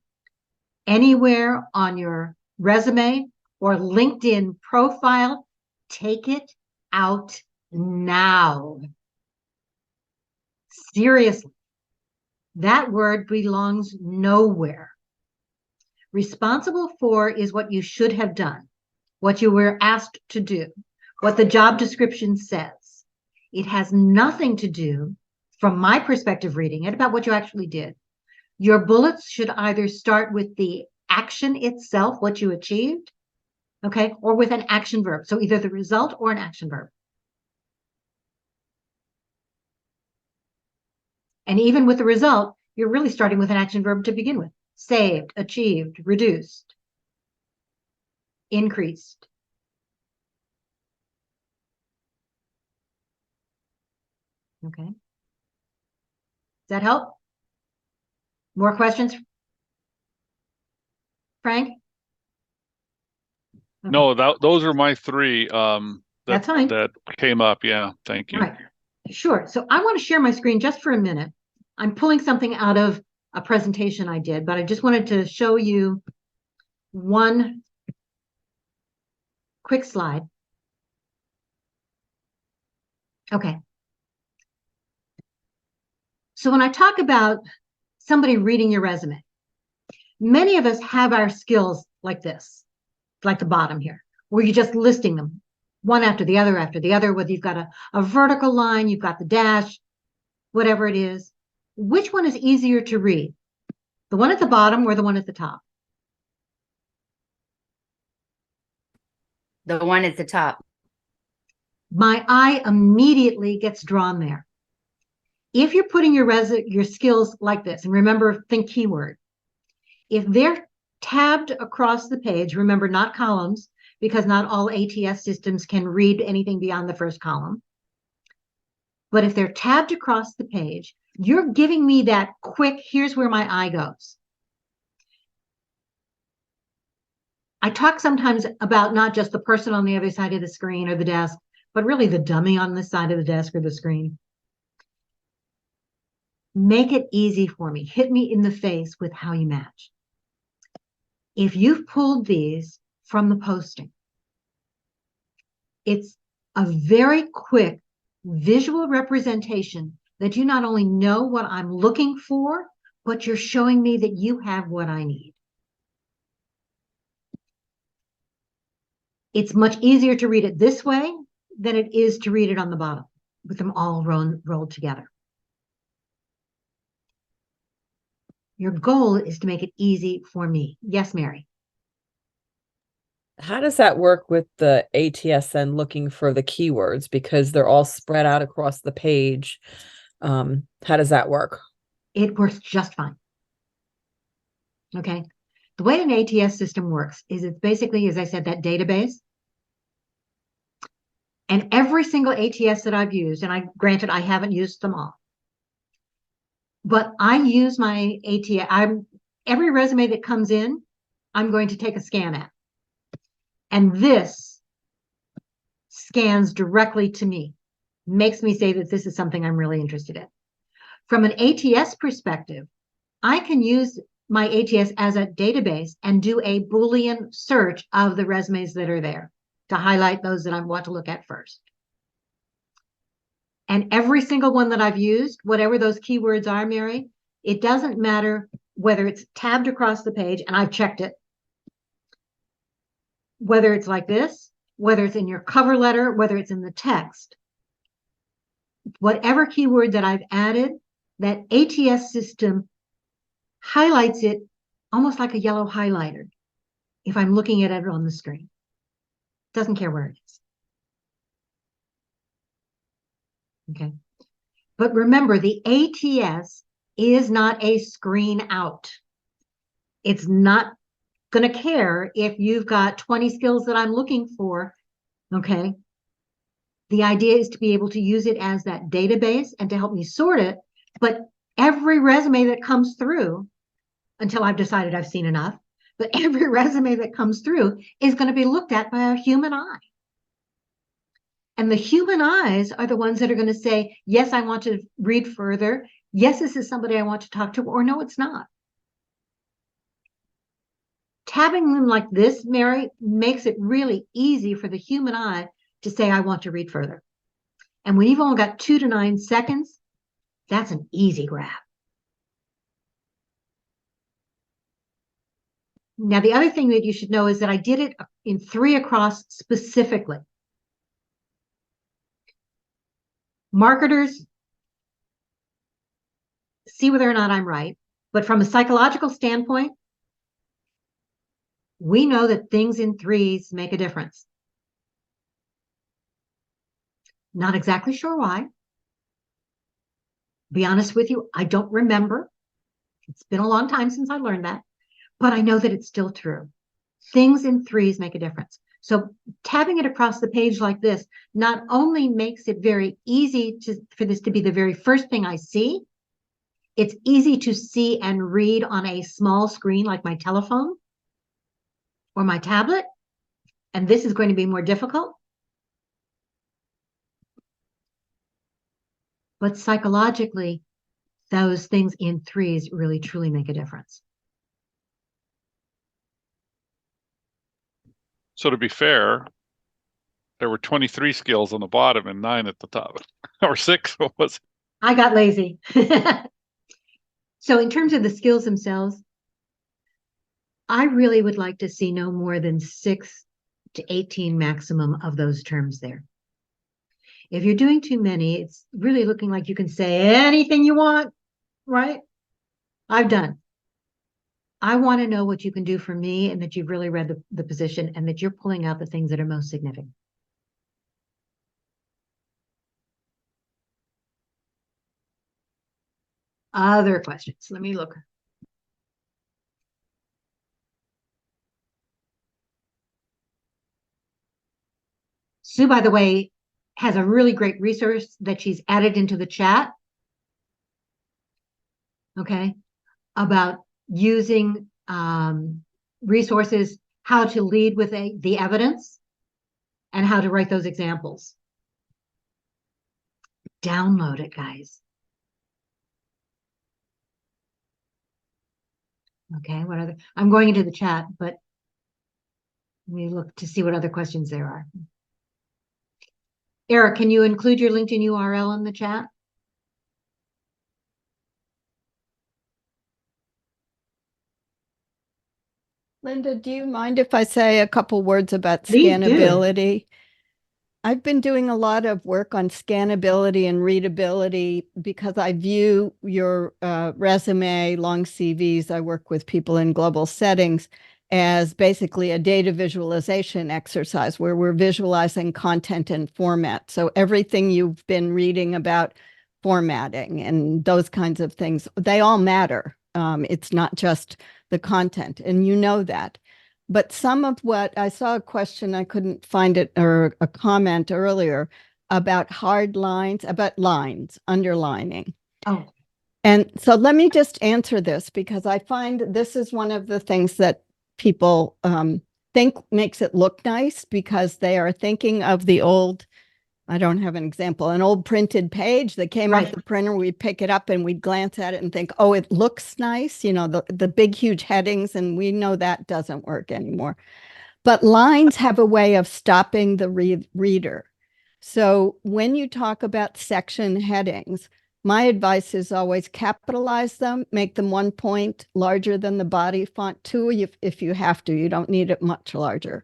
anywhere on your resume or LinkedIn profile, take it out now. Seriously, that word belongs nowhere. Responsible for is what you should have done, what you were asked to do, what the job description says. It has nothing to do, from my perspective reading it, about what you actually did. Your bullets should either start with the action itself, what you achieved, okay, or with an action verb. So either the result or an action verb. And even with the result, you're really starting with an action verb to begin with. Saved, achieved, reduced, increased. Okay. Does that help? More questions? Frank? Okay. No, those are my three, That's fine. that came up. Yeah, thank you. Right. Sure. So I want to share my screen just for a minute. I'm pulling something out of a presentation I did, but I just wanted to show you one quick slide. Okay. So when I talk about somebody reading your resume, many of us have our skills like this, like the bottom here, where you're just listing them one after the other, whether you've got a vertical line, you've got the dash, whatever it is. Which one is easier to read? The one at the bottom or the one at the top? The one at the top. My eye immediately gets drawn there. If you're putting your skills like this, and remember, think keyword. If they're tabbed across the page, remember, not columns, because not all ATS systems can read anything beyond the first column. But if they're tabbed across the page, you're giving me that quick, here's where my eye goes. I talk sometimes about not just the person on the other side of the screen or the desk, but really the dummy on the side of the desk or the screen. Make it easy for me. Hit me in the face with how you match. If you've pulled these from the posting, it's a very quick visual representation that you not only know what I'm looking for, but you're showing me that you have what I need. It's much easier to read it this way than it is to read it on the bottom with them all rolled together. Your goal is to make it easy for me. Yes, Mary. How does that work with the ATS then looking for the keywords, because they're all spread out across the page? How does that work? It works just fine. Okay. The way an ATS system works is it's basically, as I said, that database. And every single ATS that I've used, and granted, I haven't used them all, but I use my ATS. Every resume that comes in, I'm going to take a scan at. And this scans directly to me, makes me say that this is something I'm really interested in. From an ATS perspective, I can use my ATS as a database and do a Boolean search of the resumes that are there to highlight those that I want to look at first. And every single one that I've used, whatever those keywords are, Mary, it doesn't matter whether it's tabbed across the page, and I've checked it, whether it's like this, whether it's in your cover letter, whether it's in the text, whatever keyword that I've added, that ATS system highlights it almost like a yellow highlighter if I'm looking at it on the screen. Doesn't care where it is. Okay. But remember, the ATS is not a screen out. It's not going to care if you've got 20 skills that I'm looking for. Okay. The idea is to be able to use it as that database and to help me sort it. But every resume that comes through, until I've decided I've seen enough, but every resume that comes through is going to be looked at by a human eye. And the human eyes are the ones that are going to say, yes, I want to read further. Yes, this is somebody I want to talk to, or no, it's not. Tabbing them like this, Mary, makes it really easy for the human eye to say, I want to read further. And when you've only got 2 to 9 seconds, that's an easy grab. Now, the other thing that you should know is that I did it in 3 across specifically. marketers see whether or not I'm right. But from a psychological standpoint, we know that things in threes make a difference. Not exactly sure why. Be honest with you, I don't remember. It's been a long time since I learned that, but I know that it's still true. Things in threes make a difference. So tabbing it across the page like this not only makes it very easy for this to be the very first thing I see, it's easy to see and read on a small screen like my telephone or my tablet. And this is going to be more difficult. But psychologically, those things in threes really truly make a difference. So to be fair, there were 23 skills on the bottom and 9 at the top, or 6. What was it? I got lazy. So in terms of the skills themselves, I really would like to see no more than 6 to 18 maximum of those terms there. If you're doing too many, it's really looking like you can say anything you want, right? I've done. I want to know what you can do for me and that you've really read the position and that you're pulling out the things that are most significant. Other questions? Let me look. Sue, by the way, has a really great resource that she's added into the chat. Okay. About using resources, how to lead with the evidence and how to write those examples. Download it, guys. Okay, what other? I'm going into the chat, but let me look to see what other questions there are. Eric, can you include your LinkedIn URL in the chat? Linda, do you mind if I say a couple words about Please do. scannability? I've been doing a lot of work on scannability and readability because I view your resume, long CVs, I work with people in global settings, as basically a data visualization exercise where we're visualizing content and format. So everything you've been reading about formatting and those kinds of things, they all matter. It's not just the content, and you know that. But some of what I saw a question, I couldn't find it, or a comment earlier about hard lines, about lines, underlining. Oh. And so let me just answer this because I find this is one of the things that people think makes it look nice because they are thinking of the old, I don't have an example, an old printed page that came Right. off the printer. We'd pick it up and we'd glance at it and think, oh, it looks nice, you know, the big, huge headings, and we know that doesn't work anymore. But lines have a way of stopping the reader. So when you talk about section headings, my advice is always capitalize them, make them 1 point larger than the body font 2 if you have to. You don't need it much larger.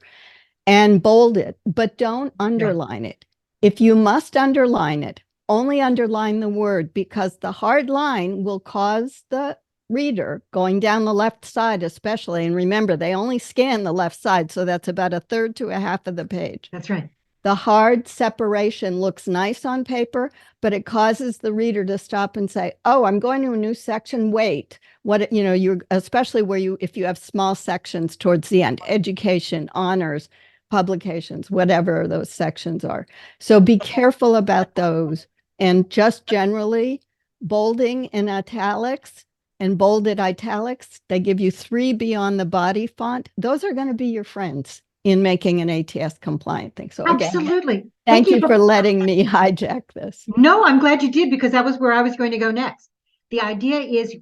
And bold it, but don't underline it. If you must underline it, only underline the word, because the hard line will cause the reader going down the left side especially, and remember, they only scan the left side, so that's about 1/3 to 1/2 of the page. That's right. The hard separation looks nice on paper, but it causes the reader to stop and say, oh, I'm going to a new section, wait. What, you know, you're especially where if you have small sections towards the end, education, honors, publications, whatever those sections are. So be careful about those. And just generally, bolding in italics and bolded italics, they give you 3 beyond the body font. Those are going to be your friends in making an ATS compliant thing. So again, Absolutely. thank you for letting me hijack this. No, I'm glad you did, because that was where I was going to go next. The idea is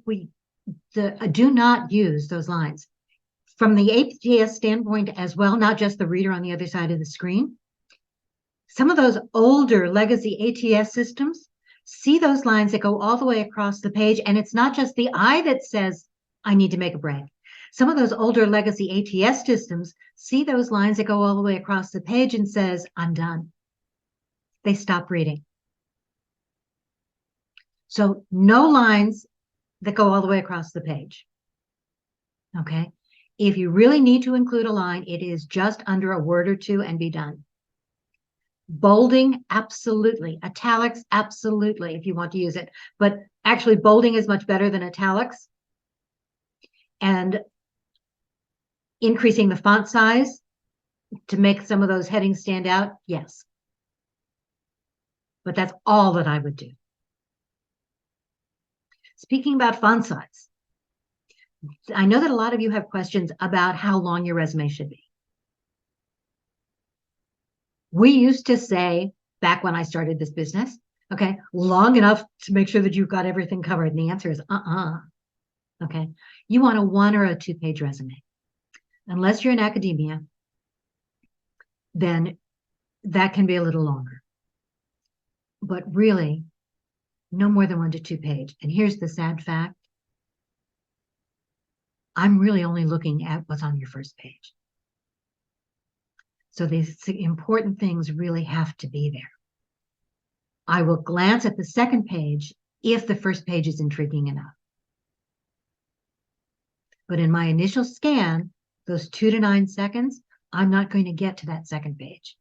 do not use those lines. From the ATS standpoint as well, not just the reader on the other side of the screen. Some of those older legacy ATS systems see those lines that go all the way across the page, and it's not just the eye that says, I need to make a break. Some of those older legacy ATS systems see those lines that go all the way across the page and says, I'm done. They stop reading. So no lines that go all the way across the page. Okay. If you really need to include a line, it is just under a word or two and be done. Bolding, absolutely. Italics, absolutely, if you want to use it. But actually, bolding is much better than italics. And increasing the font size to make some of those headings stand out, yes. But that's all that I would do. Speaking about font size, I know that a lot of you have questions about how long your resume should be. We used to say, back when I started this business, okay, long enough to make sure that you've got everything covered. And the answer is, okay. You want a 1 or a 2-page resume. Unless you're in academia, then that can be a little longer. But really, no more than 1 to 2 page. And here's the sad fact. I'm really only looking at what's on your first page. So these important things really have to be there. I will glance at the second page if the first page is intriguing enough. But in my initial scan, those 2 to 9 seconds, I'm not going to get to that second page.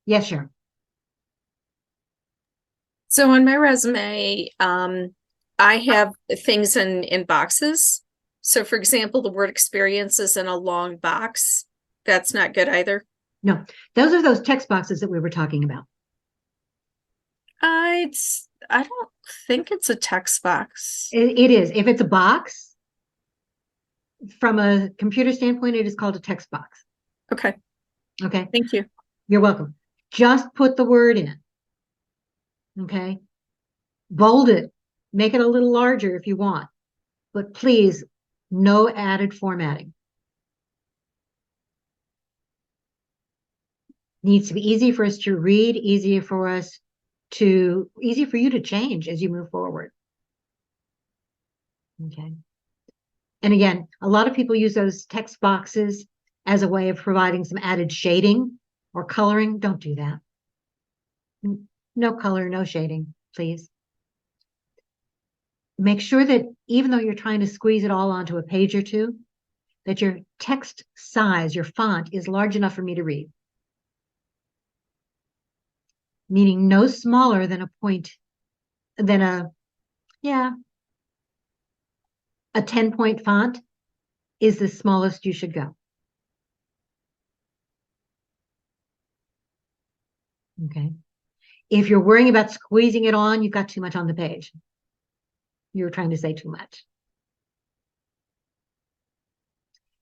Yes, sure. So on my resume, I have things in boxes. So for example, the word experience is in a long box. That's not good either. No, those are those text boxes that we were talking about. I don't think it's a text box. It is. If it's a box, from a computer standpoint, it is called a text box. Okay, Okay. thank you. You're welcome. Just put the word in. Okay. Bold it. Make it a little larger if you want. But please, no added formatting. Needs to be easy for us to read, easy for you to change as you move forward. Okay. And again, a lot of people use those text boxes as a way of providing some added shading or coloring. Don't do that. No color, no shading, please. Make sure that even though you're trying to squeeze it all onto a page or two, that your text size, your font is large enough for me to read. Meaning no smaller than a 10-point font is the smallest you should go. Okay. If you're worrying about squeezing it on, you've got too much on the page. You're trying to say too much.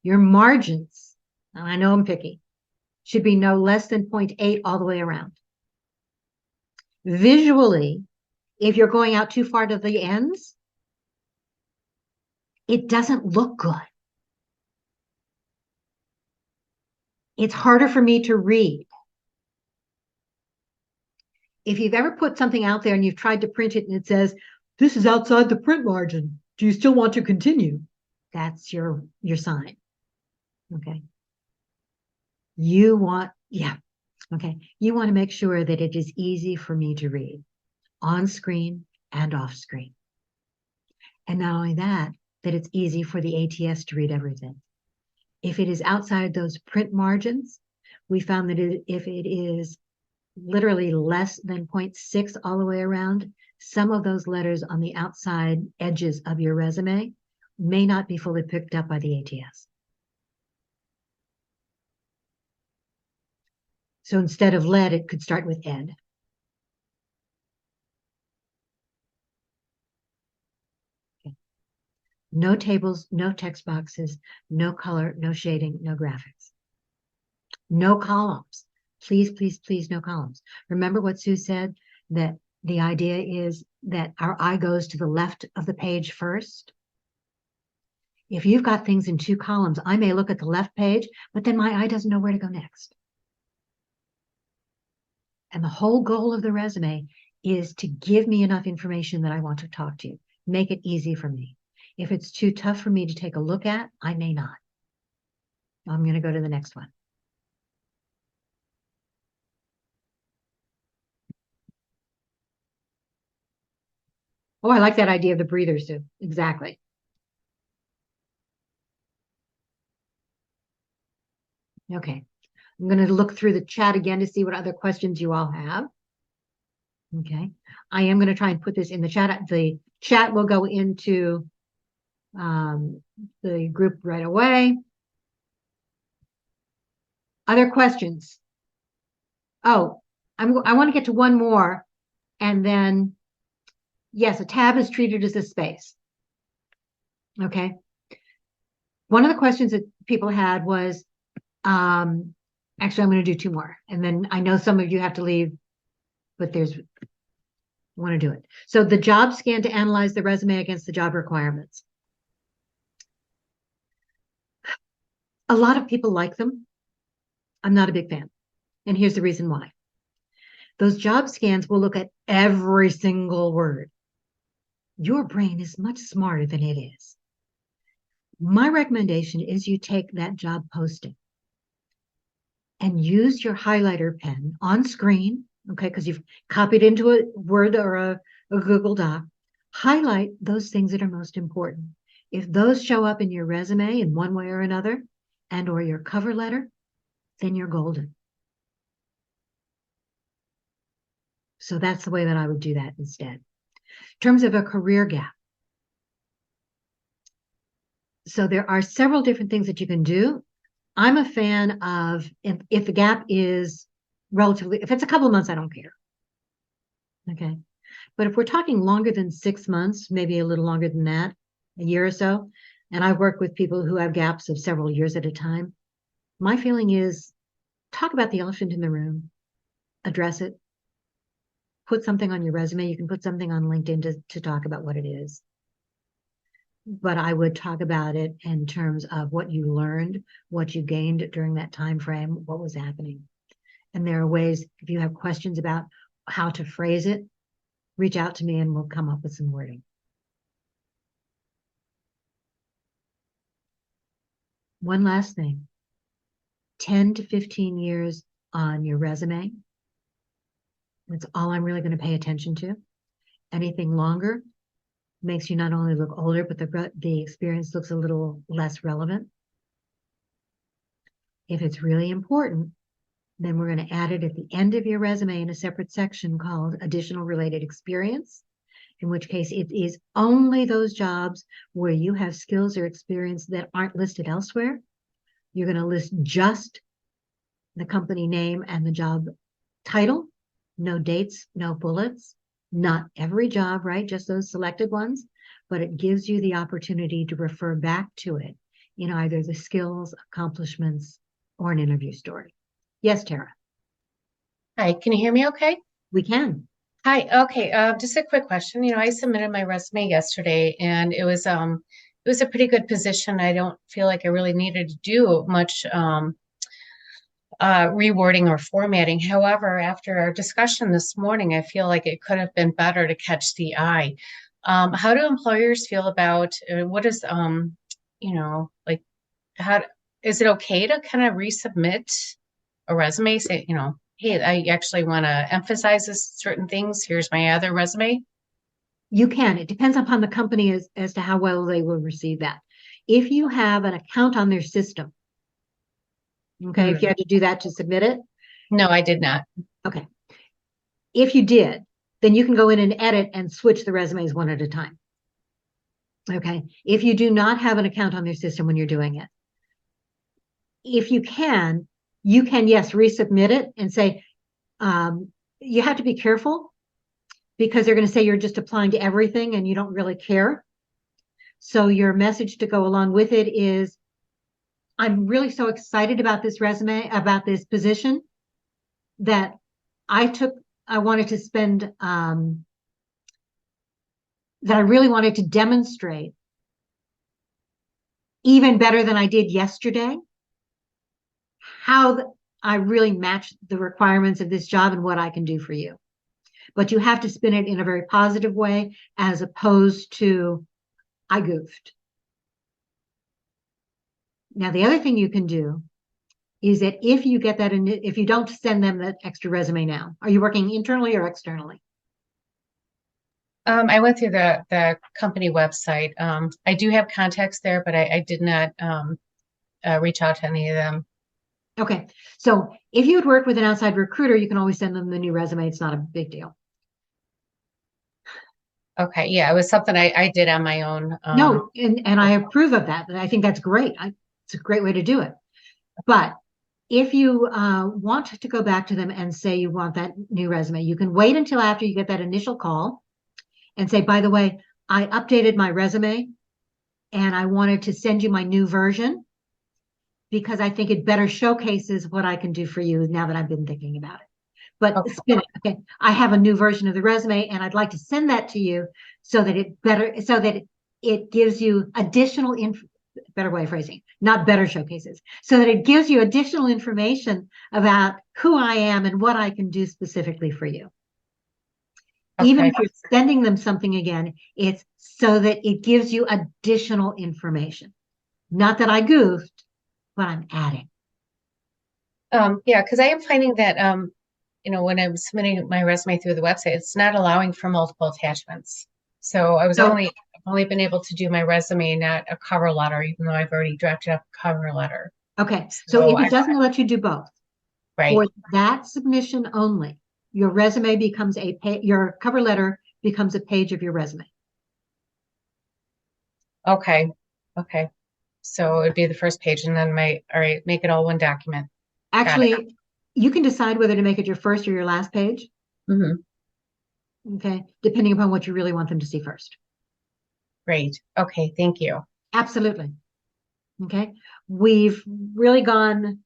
Your margins, and I know I'm picky, should be no less than 0.8 all the way around. Visually, if you're going out too far to the ends, it doesn't look good. It's harder for me to read. If you've ever put something out there and you've tried to print it and it says, this is outside the print margin, do you still want to continue? That's your sign. Okay. You want to make sure that it is easy for me to read on screen and off screen. And not only that, that it's easy for the ATS to read everything. If it is outside those print margins, we found that if it is literally less than 0.6 all the way around, some of those letters on the outside edges of your resume may not be fully picked up by the ATS. So instead of lead, it could start with ed. Okay. No tables, no text boxes, no color, no shading, no graphics. No columns. Please, please, please, no columns. Remember what Sue said, that the idea is that our eye goes to the left of the page first. If you've got things in 2 columns, I may look at the left page, but then my eye doesn't know where to go next. And the whole goal of the resume is to give me enough information that I want to talk to you. Make it easy for me. If it's too tough for me to take a look at, I may not. I'm going to go to the next one. Oh, I like that idea of the breathers too. Exactly. Okay. I'm going to look through the chat again to see what other questions you all have. Okay. I am going to try and put this in the chat. The chat will go into the group right away. Other questions? Oh, I want to get to one more, and then, yes, a tab is treated as a space. Okay. One of the questions that people had was, actually, I'm going to do two more, and then I know some of you have to leave, but I want to do it. So the job scan to analyze the resume against the job requirements. A lot of people like them. I'm not a big fan. And here's the reason why. Those job scans will look at every single word. Your brain is much smarter than it is. My recommendation is you take that job posting and use your highlighter pen on screen, okay, because you've copied into a Word or a Google Doc. Highlight those things that are most important. If those show up in your resume in one way or another, and or your cover letter, then you're golden. So that's the way that I would do that instead. In terms of a career gap. So there are several different things that you can do. I'm a fan of, if the gap is relatively, if it's a couple of months, I don't care. Okay. But if we're talking longer than 6 months, maybe a little longer than that, a year or so, and I've worked with people who have gaps of several years at a time, my feeling is talk about the elephant in the room, address it, put something on your resume. You can put something on LinkedIn to talk about what it is. But I would talk about it in terms of what you learned, what you gained during that time frame, what was happening. And there are ways, if you have questions about how to phrase it, reach out to me and we'll come up with some wording. One last thing, 10 to 15 years on your resume. That's all I'm really going to pay attention to. Anything longer makes you not only look older, but the experience looks a little less relevant. If it's really important, then we're going to add it at the end of your resume in a separate section called additional related experience, in which case it is only those jobs where you have skills or experience that aren't listed elsewhere. You're going to list just the company name and the job title, no dates, no bullets, not every job, right? Just those selected ones, but it gives you the opportunity to refer back to it in either the skills, accomplishments, or an interview story. Yes, Tara. Hi, can you hear me okay? We can. Hi, okay, just a quick question. You know, I submitted my resume yesterday and it was a pretty good position. I don't feel like I really needed to do much rewording or formatting. However, after our discussion this morning, I feel like it could have been better to catch the eye. How do employers feel about what is, you know, like, how is it okay to kind of resubmit a resume? Say, you know, hey, I actually want to emphasize this certain things. Here's my other resume. You can. It depends upon the company as to how well they will receive that. If you have an account on their system, okay, if you had to do that to submit it? No, I did not. Okay. If you did, then you can go in and edit and switch the resumes one at a time. Okay. If you do not have an account on their system when you're doing it, if you can, yes, resubmit it and say, you have to be careful because they're going to say you're just applying to everything and you don't really care. So your message to go along with it is, I'm really so excited about this resume, about this position, that I wanted to spend, that I really wanted to demonstrate even better than I did yesterday, how I really match the requirements of this job and what I can do for you. But you have to spin it in a very positive way, as opposed to, I goofed. Now, the other thing you can do is that if you get that, if you don't send them that extra resume now, are you working internally or externally? I went through the company website. I do have contacts there, but I did not reach out to any of them. Okay, so if you would work with an outside recruiter, you can always send them the new resume. It's not a big deal. Okay, yeah, it was something I did on my own. No, and I approve of that. I think that's great. It's a great way to do it. But if you want to go back to them and say you want that new resume, you can wait until after you get that initial call and say, by the way, I updated my resume and I wanted to send you my new version because I think it better showcases what I can do for you now that I've been thinking about it. But Okay. spin it. Okay, I have a new version of the resume and I'd like to send that to you so that it gives you additional better way of phrasing, not better showcases, so that it gives you additional information about who I am and what I can do specifically for you. Even Okay. if you're sending them something again, it's so that it gives you additional information. Not that I goofed, but I'm adding. Yeah, because I am finding that when I'm submitting my resume through the website, it's not allowing for multiple attachments. So I was only been able to do my resume, not a cover letter, even though I've already drafted up a cover letter. Okay, so if it doesn't let you do both, Right. for that submission only, your resume becomes your cover letter becomes a page of your resume. Okay. Okay. So it'd be the first page and then all right, make it all one document. Actually, you can decide whether to make it your first or your last page. Mm-hmm. Okay, depending upon what you really want them to see first. Great. Okay, thank you. Absolutely. Okay, we've really gone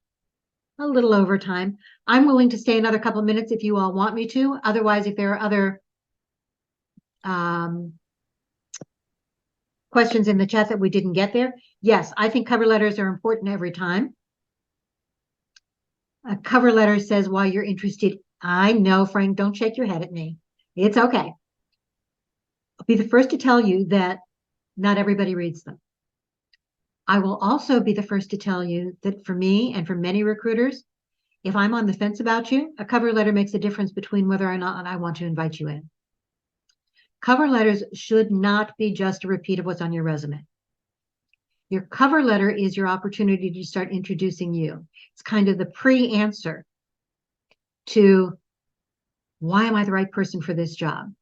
a little over time. I'm willing to stay another couple of minutes if you all want me to. Otherwise, if there are other questions in the chat that we didn't get there, yes, I think cover letters are important every time. A cover letter says why you're interested. I know, Frank, don't shake your head at me. It's okay. I'll be the first to tell you that not everybody reads them. I will also be the first to tell you that for me and for many recruiters, if I'm on the fence about you, a cover letter makes a difference between whether or not I want to invite you in. Cover letters should not be just a repeat of what's on your resume. Your cover letter is your opportunity to start introducing you. It's kind of the pre-answer to why am I the right person for this job?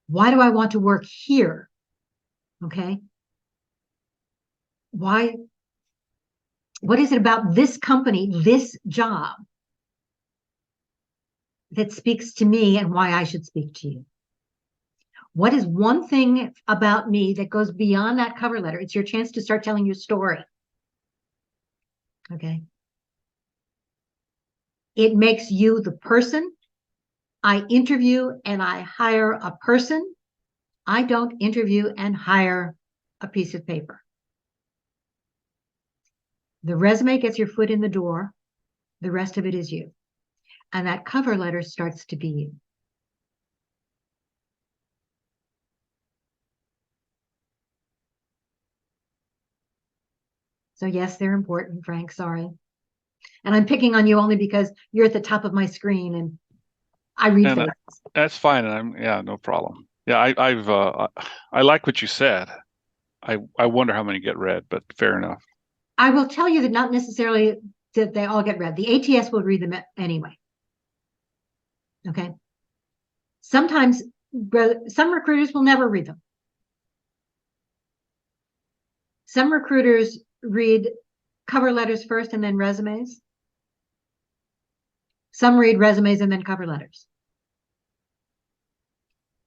Why do I want to work here? Okay. What is it about this company, this job, that speaks to me and why I should speak to you? What is one thing about me that goes beyond that cover letter? It's your chance to start telling your story. Okay. It makes you the person. I interview and I hire a person. I don't interview and hire a piece of paper. The resume gets your foot in the door. The rest of it is you. And that cover letter starts to be you. So yes, they're important, Frank, sorry. And I'm picking on you only because you're at the top of my screen and I read And faces. that's fine. No problem. Yeah, I like what you said. I wonder how many get read, but fair enough. I will tell you that not necessarily that they all get read. The ATS will read them anyway. Okay. Sometimes some recruiters will never read them. Some recruiters read cover letters first and then resumes. Some read resumes and then cover letters.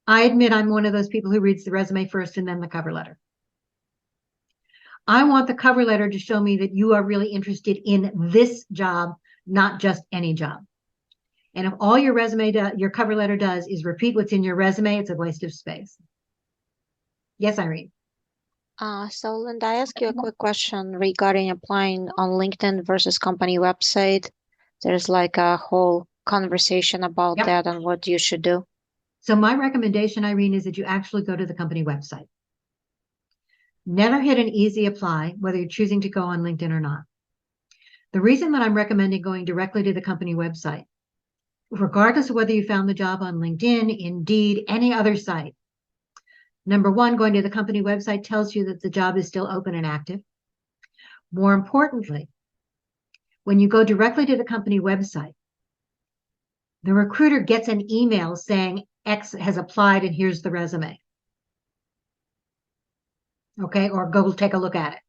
I admit I'm one of those people who reads the resume first and then the cover letter. I want the cover letter to show me that you are really interested in this job, not just any job. And if all your your cover letter does is repeat what's in your resume, it's a waste of space. Yes, Irene. So Linda, I ask you a quick question regarding applying on LinkedIn versus company website. There's like a whole conversation about that and what you should do. So my recommendation, Irene, is that you actually go to the company website. Never hit an easy apply, whether you're choosing to go on LinkedIn or not. The reason that I'm recommending going directly to the company website, regardless of whether you found the job on LinkedIn, Indeed, any other site, Number one, going to the company website tells you that the job is still open and active. More importantly, when you go directly to the company website, the recruiter gets an email saying X has applied and here's the resume. Okay, or go take a look at it.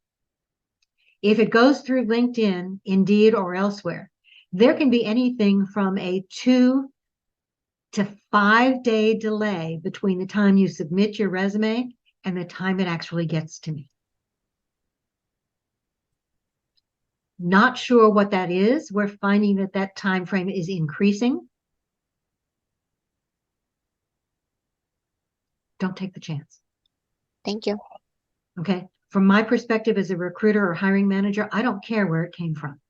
If it goes through LinkedIn, Indeed, or elsewhere, there can be anything from a 2 to 5 day delay between the time you submit your resume and the time it actually gets to me. Not sure what that is. We're finding that that time frame is increasing. Don't take the chance. Thank you. Okay. From my perspective as a recruiter or hiring manager, I don't care where it came from.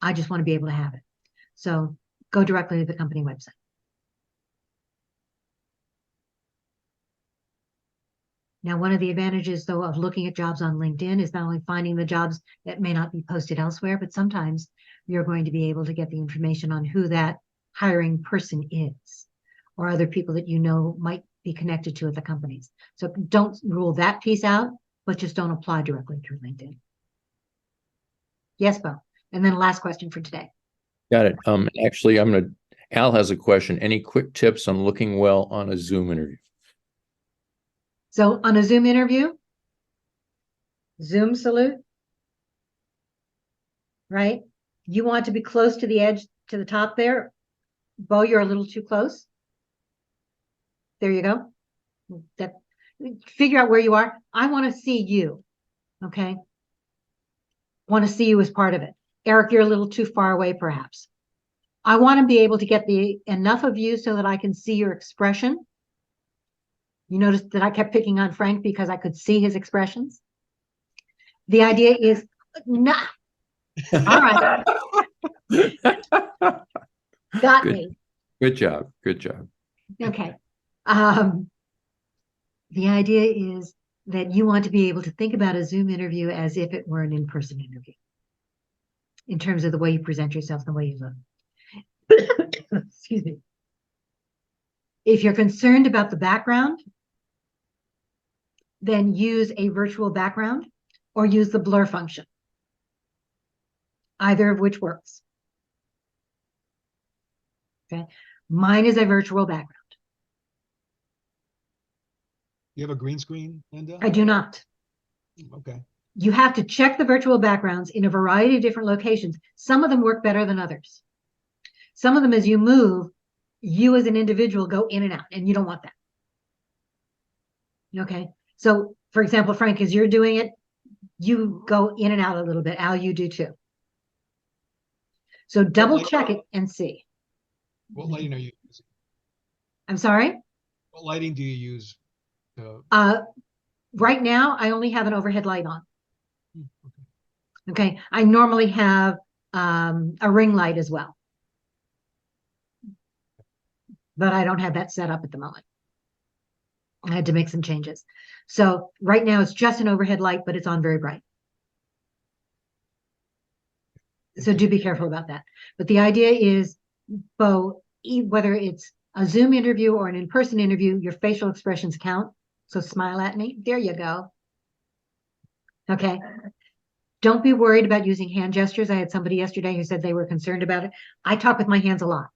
I just want to be able to have it. So go directly to the company website. Now, one of the advantages, though, of looking at jobs on LinkedIn is not only finding the jobs that may not be posted elsewhere, but sometimes you're going to be able to get the information on who that hiring person is, or other people that you know might be connected to at the companies. So don't rule that piece out, but just don't apply directly through LinkedIn. Yes, Bo. And then last question for today. Got it. Actually, Al has a question. Any quick tips on looking well on a Zoom interview? So on a Zoom interview, Zoom salute, right? You want to be close to the edge, to the top there. Bo, you're a little too close. There you go. Figure out where you are. I want to see you. Okay. Want to see you as part of it. Eric, you're a little too far away, perhaps. I want to be able to get enough of you so that I can see your expression. You notice that I kept picking on Frank because I could see his expressions. The idea is, nah. All right. Got Good. me. Good job. Good job. Okay. The idea is that you want to be able to think about a Zoom interview as if it were an in-person interview, in terms of the way you present yourself, the way you look. Excuse me. If you're concerned about the background, then use a virtual background or use the blur function, either of which works. Okay. Mine is a virtual background. You have a green screen, Linda? I do not. Okay. You have to check the virtual backgrounds in a variety of different locations. Some of them work better than others. Some of them, as you move, you as an individual go in and out, and you don't want that. Okay. So, for example, Frank, as you're doing it, you go in and out a little bit. Al, you do too. So double check it and see. What lighting are you using? I'm sorry? What lighting do you use? Right now, I only have an overhead light on. Okay. I normally have a ring light as well, but I don't have that set up at the moment. I had to make some changes. So right now it's just an overhead light, but it's on very bright. So do be careful about that. But the idea is, Bo, whether it's a Zoom interview or an in-person interview, your facial expressions count. So smile at me. There you go. Okay. Don't be worried about using hand gestures. I had somebody yesterday who said they were concerned about it. I talk with my hands a lot.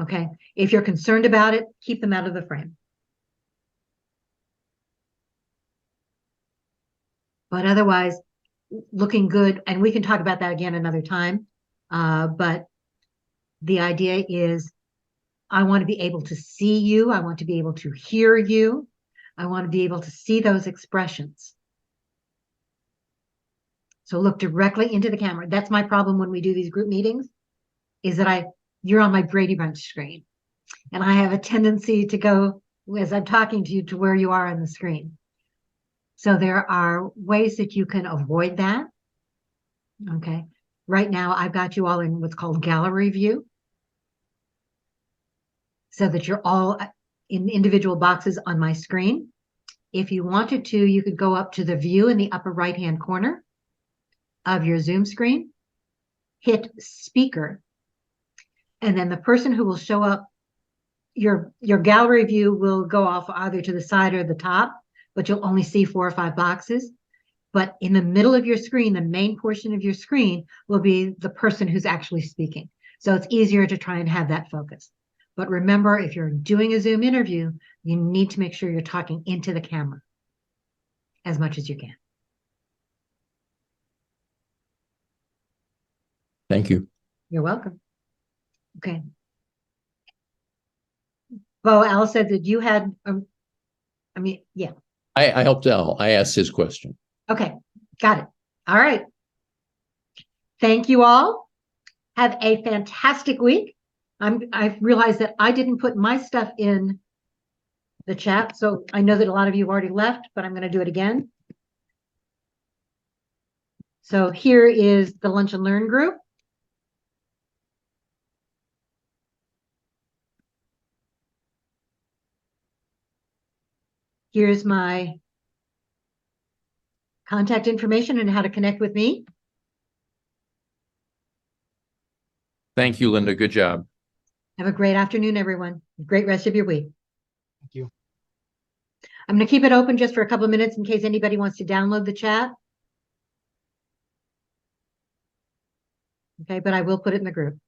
Okay. If you're concerned about it, keep them out of the frame. But otherwise, looking good, and we can talk about that again another time. But the idea is, I want to be able to see you. I want to be able to hear you. I want to be able to see those expressions. So look directly into the camera. That's my problem when we do these group meetings, is that you're on my Brady Bunch screen. And I have a tendency to go, as I'm talking to you, to where you are on the screen. So there are ways that you can avoid that. Okay. Right now, I've got you all in what's called gallery view, so that you're all in individual boxes on my screen. If you wanted to, you could go up to the view in the upper right-hand corner of your Zoom screen, hit speaker, and then the person who will show up your gallery view will go off either to the side or the top, but you'll only see 4 or 5 boxes. But in the middle of your screen, the main portion of your screen will be the person who's actually speaking. So it's easier to try and have that focus. But remember, if you're doing a Zoom interview, you need to make sure you're talking into the camera as much as you can. Thank you. You're welcome. Okay. Bo, Al said that you had, yeah. I helped Al. I asked his question. Okay, got it. All right. Thank you all. Have a fantastic week. I've realized that I didn't put my stuff in the chat, so I know that a lot of you have already left, but I'm going to do it again. So here is the Lunch and Learn group. Here's my contact information and how to connect with me. Thank you, Linda. Good job. Have a great afternoon, everyone. Great rest of your week. Thank you. I'm going to keep it open just for a couple of minutes in case anybody wants to download the chat. Okay, but I will put it in the group.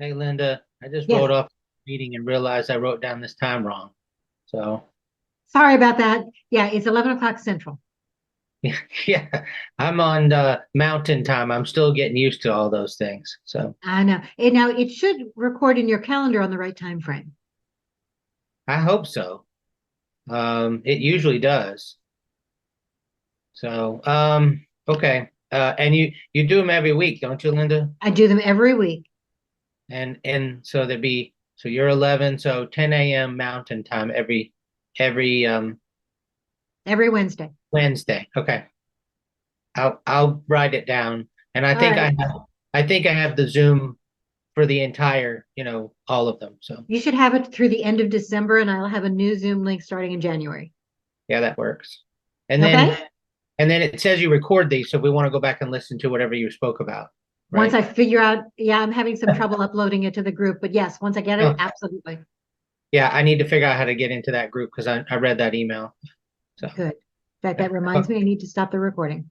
Hey, Linda, I just Yes. wrote off the meeting and realized I wrote down this time wrong. So, Sorry about that. Yeah, it's 11 o'clock Central. yeah, I'm on mountain time. I'm still getting used to all those things. So I know. And now it should record in your calendar on the right time frame. I hope so. It usually does. So, okay. And you do them every week, don't you, Linda? I do them every week. And so so you're 11, so 10 a.m. Mountain Time every Wednesday. Wednesday. Okay. I'll write it down. And I think right. I think I have the Zoom for the entire, all of them. So You should have it through the end of December, and I'll have a new Zoom link starting in January. yeah, that works. And Okay. then it says you record these, so we want to go back and listen to whatever you spoke about. Once Right? I figure out, yeah, I'm having some trouble uploading it to the group, but yes, once I get it, Oh. absolutely. Yeah, I need to figure out how to get into that group because I read that email. So Good. In fact, that reminds me, I need to stop the recording.